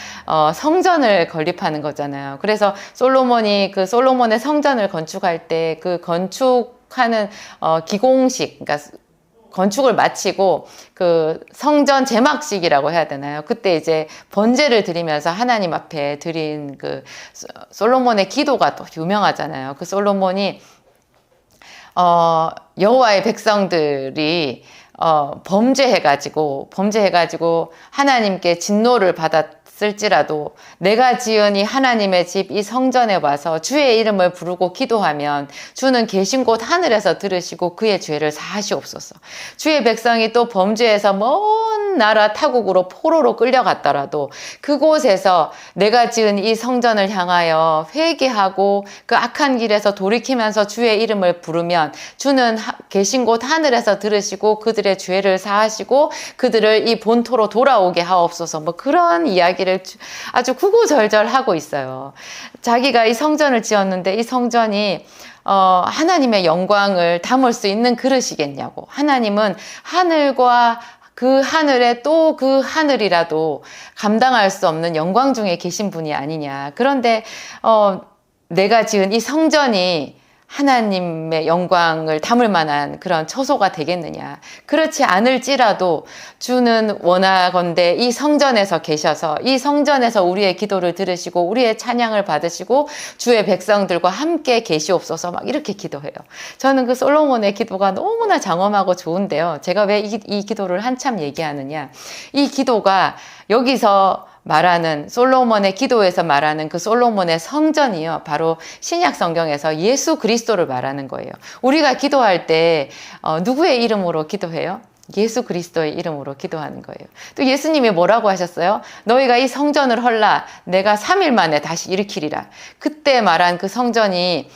성전을 건립하는 거잖아요. 그래서 솔로몬이 그 솔로몬의 성전을 건축할 때 그 건축하는 기공식, 그러니까 건축을 마치고 그 성전 제막식이라고 해야 되나요? 그때 이제 번제를 드리면서 하나님 앞에 드린 그 솔로몬의 기도가 또 유명하잖아요. 그 솔로몬이 여호와의 백성들이 범죄해가지고 하나님께 진노를 받았을지라도 내가 지은 이 하나님의 집 이 성전에 와서 주의 이름을 부르고 기도하면 주는 계신 곳 하늘에서 들으시고 그의 죄를 사하시옵소서. 주의 백성이 또 범죄해서 먼 나라 타국으로 포로로 끌려갔더라도 그곳에서 내가 지은 이 성전을 향하여 회개하고 그 악한 길에서 돌이키면서 주의 이름을 부르면 주는 계신 곳 하늘에서 들으시고 그들의 죄를 사하시고 그들을 이 본토로 돌아오게 하옵소서. 뭐 그런 이야기를 아주 구구절절하고 있어요. 자기가 이 성전을 지었는데 이 성전이 하나님의 영광을 담을 수 있는 그릇이겠냐고. 하나님은 하늘과 그 하늘에 또 그 하늘이라도 감당할 수 없는 영광 중에 계신 분이 아니냐. 그런데 내가 지은 이 성전이 하나님의 영광을 담을 만한 그런 처소가 되겠느냐. 그렇지 않을지라도 주는 원하건대 이 성전에서 계셔서 이 성전에서 우리의 기도를 들으시고 우리의 찬양을 받으시고 주의 백성들과 함께 계시옵소서. 막 이렇게 기도해요. 저는 그 솔로몬의 기도가 너무나 장엄하고 좋은데요. 제가 왜 이 기도를 한참 얘기하느냐. 이 기도가 여기서 말하는 솔로몬의 기도에서 말하는 그 솔로몬의 성전이요. 바로 신약 성경에서 예수 그리스도를 말하는 거예요. 우리가 기도할 때 누구의 이름으로 기도해요? 예수 그리스도의 이름으로 기도하는 거예요. 또 예수님이 뭐라고 하셨어요? 너희가 이 성전을 헐라 내가 3일 만에 다시 일으키리라. 그때 말한 그 성전이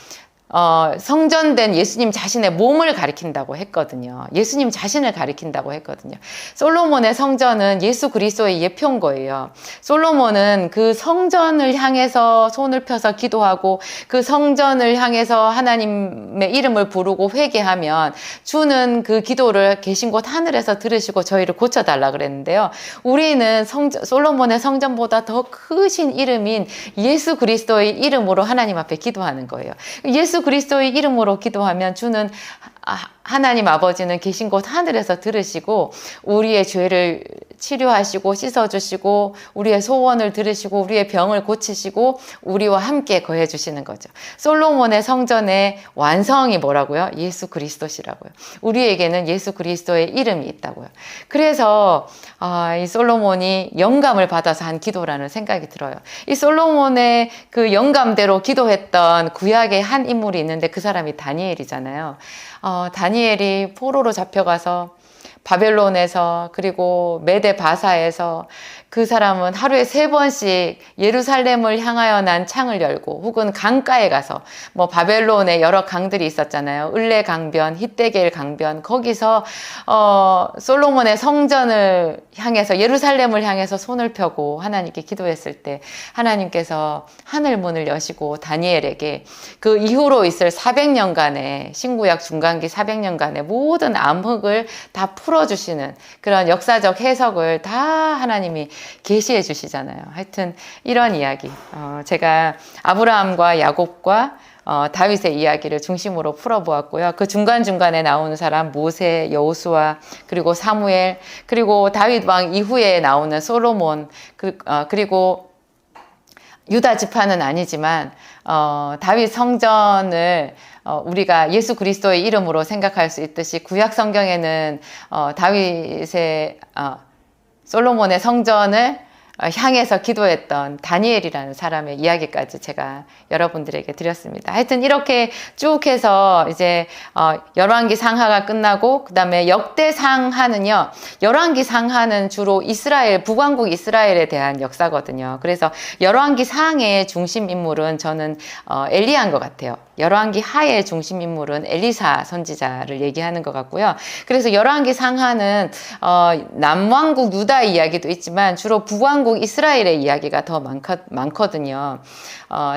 성전된 예수님 자신의 몸을 가리킨다고 했거든요. 예수님 자신을 가리킨다고 했거든요. 솔로몬의 성전은 예수 그리스도의 예표인 거예요. 솔로몬은 그 성전을 향해서 손을 펴서 기도하고 그 성전을 향해서 하나님의 이름을 부르고 회개하면 주는 그 기도를 계신 곳 하늘에서 들으시고 저희를 고쳐달라 그랬는데요. 우리는 솔로몬의 성전보다 더 크신 이름인 예수 그리스도의 이름으로 하나님 앞에 기도하는 거예요. 예수 그리스도의 이름으로 기도하면 주는 하나님 아버지는 계신 곳 하늘에서 들으시고 우리의 죄를 치료하시고 씻어주시고 우리의 소원을 들으시고 우리의 병을 고치시고 우리와 함께 거해 주시는 거죠. 솔로몬의 성전의 완성이 뭐라고요? 예수 그리스도시라고요. 우리에게는 예수 그리스도의 이름이 있다고요. 그래서 이 솔로몬이 영감을 받아서 한 기도라는 생각이 들어요. 이 솔로몬의 그 영감대로 기도했던 구약의 한 인물이 있는데 그 사람이 다니엘이잖아요. 다니엘이 포로로 잡혀가서 바벨론에서 그리고 메데 바사에서 그 사람은 하루에 3번씩 예루살렘을 향하여 난 창을 열고 혹은 강가에 가서 뭐 바벨론에 여러 강들이 있었잖아요. 을레 강변, 히데겔 강변 거기서 솔로몬의 성전을 향해서 예루살렘을 향해서 손을 펴고 하나님께 기도했을 때 하나님께서 하늘 문을 여시고 다니엘에게 그 이후로 있을 400년간의 신구약 중간기 400년간의 모든 암흑을 다 풀어주시는 그런 역사적 해석을 다 하나님이 계시해 주시잖아요. 하여튼 이런 이야기 제가 아브라함과 야곱과 다윗의 이야기를 중심으로 풀어보았고요. 그 중간중간에 나오는 사람 모세, 여호수아, 그리고 사무엘, 그리고 다윗 왕 이후에 나오는 솔로몬, 그리고 유다 지파는 아니지만 다윗 성전을 우리가 예수 그리스도의 이름으로 생각할 수 있듯이 구약 성경에는 다윗의 솔로몬의 성전을 향해서 기도했던 다니엘이라는 사람의 이야기까지 제가 여러분들에게 드렸습니다. 하여튼 이렇게 쭉 해서 이제 열왕기 상하가 끝나고 그 다음에 역대 상하는요. 열왕기 상하는 주로 이스라엘, 북왕국 이스라엘에 대한 역사거든요. 그래서 열왕기 상의 중심 인물은 저는 엘리야인 것 같아요. 열왕기 하의 중심 인물은 엘리사 선지자를 얘기하는 것 같고요. 그래서 열왕기 상하는 남왕국 유다 이야기도 있지만 주로 북왕국 이스라엘의 이야기가 더 많거든요.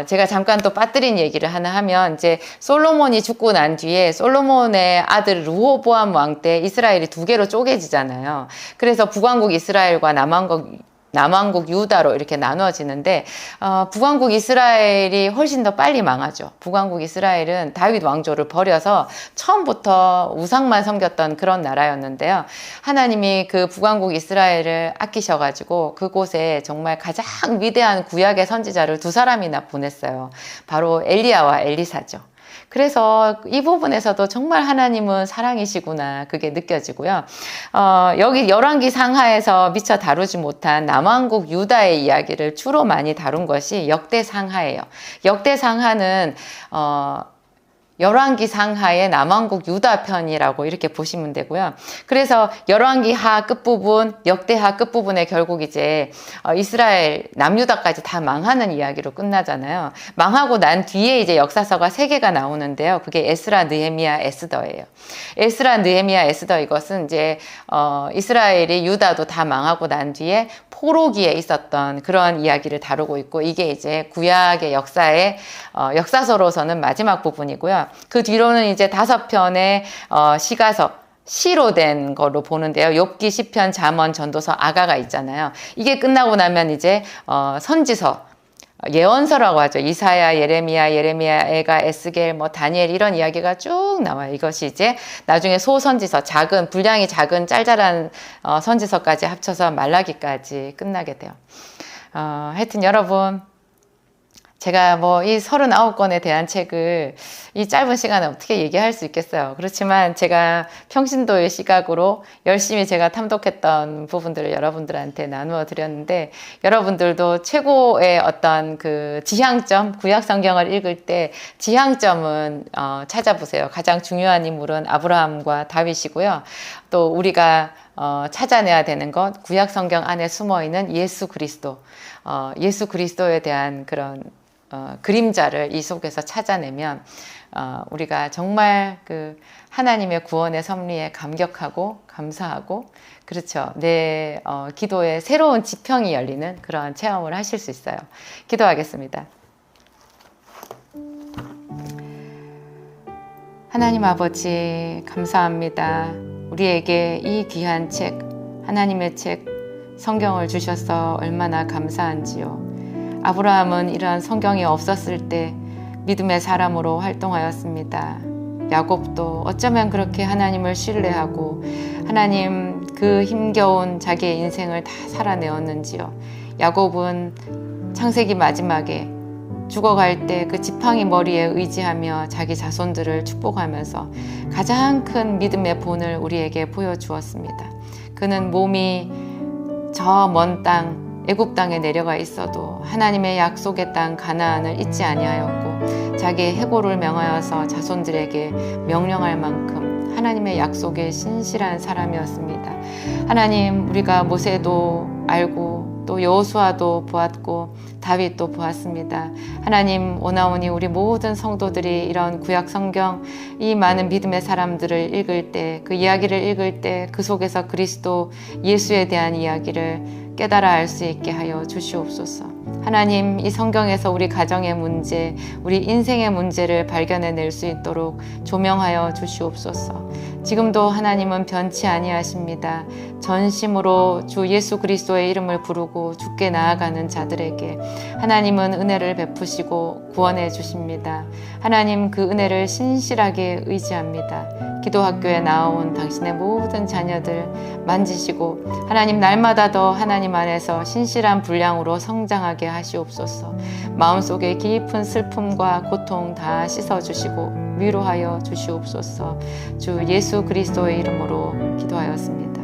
제가 잠깐 또 빠뜨린 얘기를 하나 하면 이제 솔로몬이 죽고 난 뒤에 솔로몬의 아들 르호보암 왕 때 이스라엘이 2개로 쪼개지잖아요. 그래서 북왕국 이스라엘과 남왕국 유다로 이렇게 나누어지는데 북왕국 이스라엘이 훨씬 더 빨리 망하죠. 북왕국 이스라엘은 다윗 왕조를 버려서 처음부터 우상만 섬겼던 그런 나라였는데요. 하나님이 그 북왕국 이스라엘을 아끼셔가지고 그곳에 정말 가장 위대한 구약의 선지자를 2사람이나 보냈어요. 바로 엘리야와 엘리사죠. 그래서 이 부분에서도 정말 하나님은 사랑이시구나 그게 느껴지고요. 여기 열왕기 상하에서 미처 다루지 못한 남왕국 유다의 이야기를 주로 많이 다룬 것이 역대 상하예요. 역대 상하는 열왕기 상하의 남왕국 유다 편이라고 이렇게 보시면 되고요. 그래서 열왕기 하 끝부분, 역대하 끝부분에 결국 이제 이스라엘 남유다까지 다 망하는 이야기로 끝나잖아요. 망하고 난 뒤에 이제 역사서가 3개가 나오는데요. 그게 에스라, 느헤미야, 에스더예요. 에스라, 느헤미야, 에스더 이것은 이제 이스라엘이 유다도 다 망하고 난 뒤에 포로기에 있었던 그런 이야기를 다루고 있고 이게 이제 구약의 역사의 역사서로서는 마지막 부분이고요. 그 뒤로는 이제 5편의 시가서 시로 된 걸로 보는데요. 욥기, 시편, 잠언, 전도서, 아가가 있잖아요. 이게 끝나고 나면 이제 선지서, 예언서라고 하죠. 이사야, 예레미야, 에가, 에스겔, 다니엘 이런 이야기가 쭉 나와요. 이것이 이제 나중에 소선지서, 분량이 작은 짤짤한 선지서까지 합쳐서 말라기까지 끝나게 돼요. 하여튼 여러분 제가 뭐 이 39권에 대한 책을 이 짧은 시간에 어떻게 얘기할 수 있겠어요. 그렇지만 제가 평신도의 시각으로 열심히 제가 탐독했던 부분들을 여러분들한테 나누어 드렸는데, 여러분들도 최고의 어떤 그 지향점, 구약 성경을 읽을 때 지향점은 찾아보세요. 가장 중요한 인물은 아브라함과 다윗이고요. 또 우리가 찾아내야 되는 것, 구약 성경 안에 숨어 있는 예수 그리스도, 예수 그리스도에 대한 그런 그림자를 이 속에서 찾아내면 우리가 정말 그 하나님의 구원의 섭리에 감격하고 감사하고, 그렇죠, 내 기도에 새로운 지평이 열리는 그런 체험을 하실 수 있어요. 기도하겠습니다. 하나님 아버지, 감사합니다. 우리에게 이 귀한 책, 하나님의 책 성경을 주셔서 얼마나 감사한지요. 아브라함은 이러한 성경이 없었을 때 믿음의 사람으로 활동하였습니다. 야곱도 어쩌면 그렇게 하나님을 신뢰하고 하나님 그 힘겨운 자기의 인생을 다 살아내었는지요. 야곱은 창세기 마지막에 죽어갈 때 그 지팡이 머리에 의지하며 자기 자손들을 축복하면서 가장 큰 믿음의 본을 우리에게 보여주었습니다. 그는 몸이 저 먼 땅 애굽 땅에 내려가 있어도 하나님의 약속의 땅 가나안을 잊지 아니하였고, 자기의 해골을 명하여서 자손들에게 명령할 만큼 하나님의 약속에 신실한 사람이었습니다. 하나님, 우리가 모세도 알고 또 여호수아도 보았고 다윗도 보았습니다. 하나님, 오나오니 우리 모든 성도들이 이런 구약 성경, 이 많은 믿음의 사람들을 읽을 때, 그 이야기를 읽을 때 그 속에서 그리스도 예수에 대한 이야기를 깨달아 알 수 있게 하여 주시옵소서. 하나님, 이 성경에서 우리 가정의 문제, 우리 인생의 문제를 발견해낼 수 있도록 조명하여 주시옵소서. 지금도 하나님은 변치 아니하십니다. 전심으로 주 예수 그리스도의 이름을 부르고 주께 나아가는 자들에게 하나님은 은혜를 베푸시고 구원해 주십니다. 하나님, 그 은혜를 신실하게 의지합니다. 기도학교에 나온 당신의 모든 자녀들 만지시고 하나님, 날마다 더 하나님 안에서 신실한 분량으로 성장하게 하시옵소서. 마음속에 깊은 슬픔과 고통 다 씻어주시고 위로하여 주시옵소서. 주 예수 그리스도의 이름으로 기도하였습니다.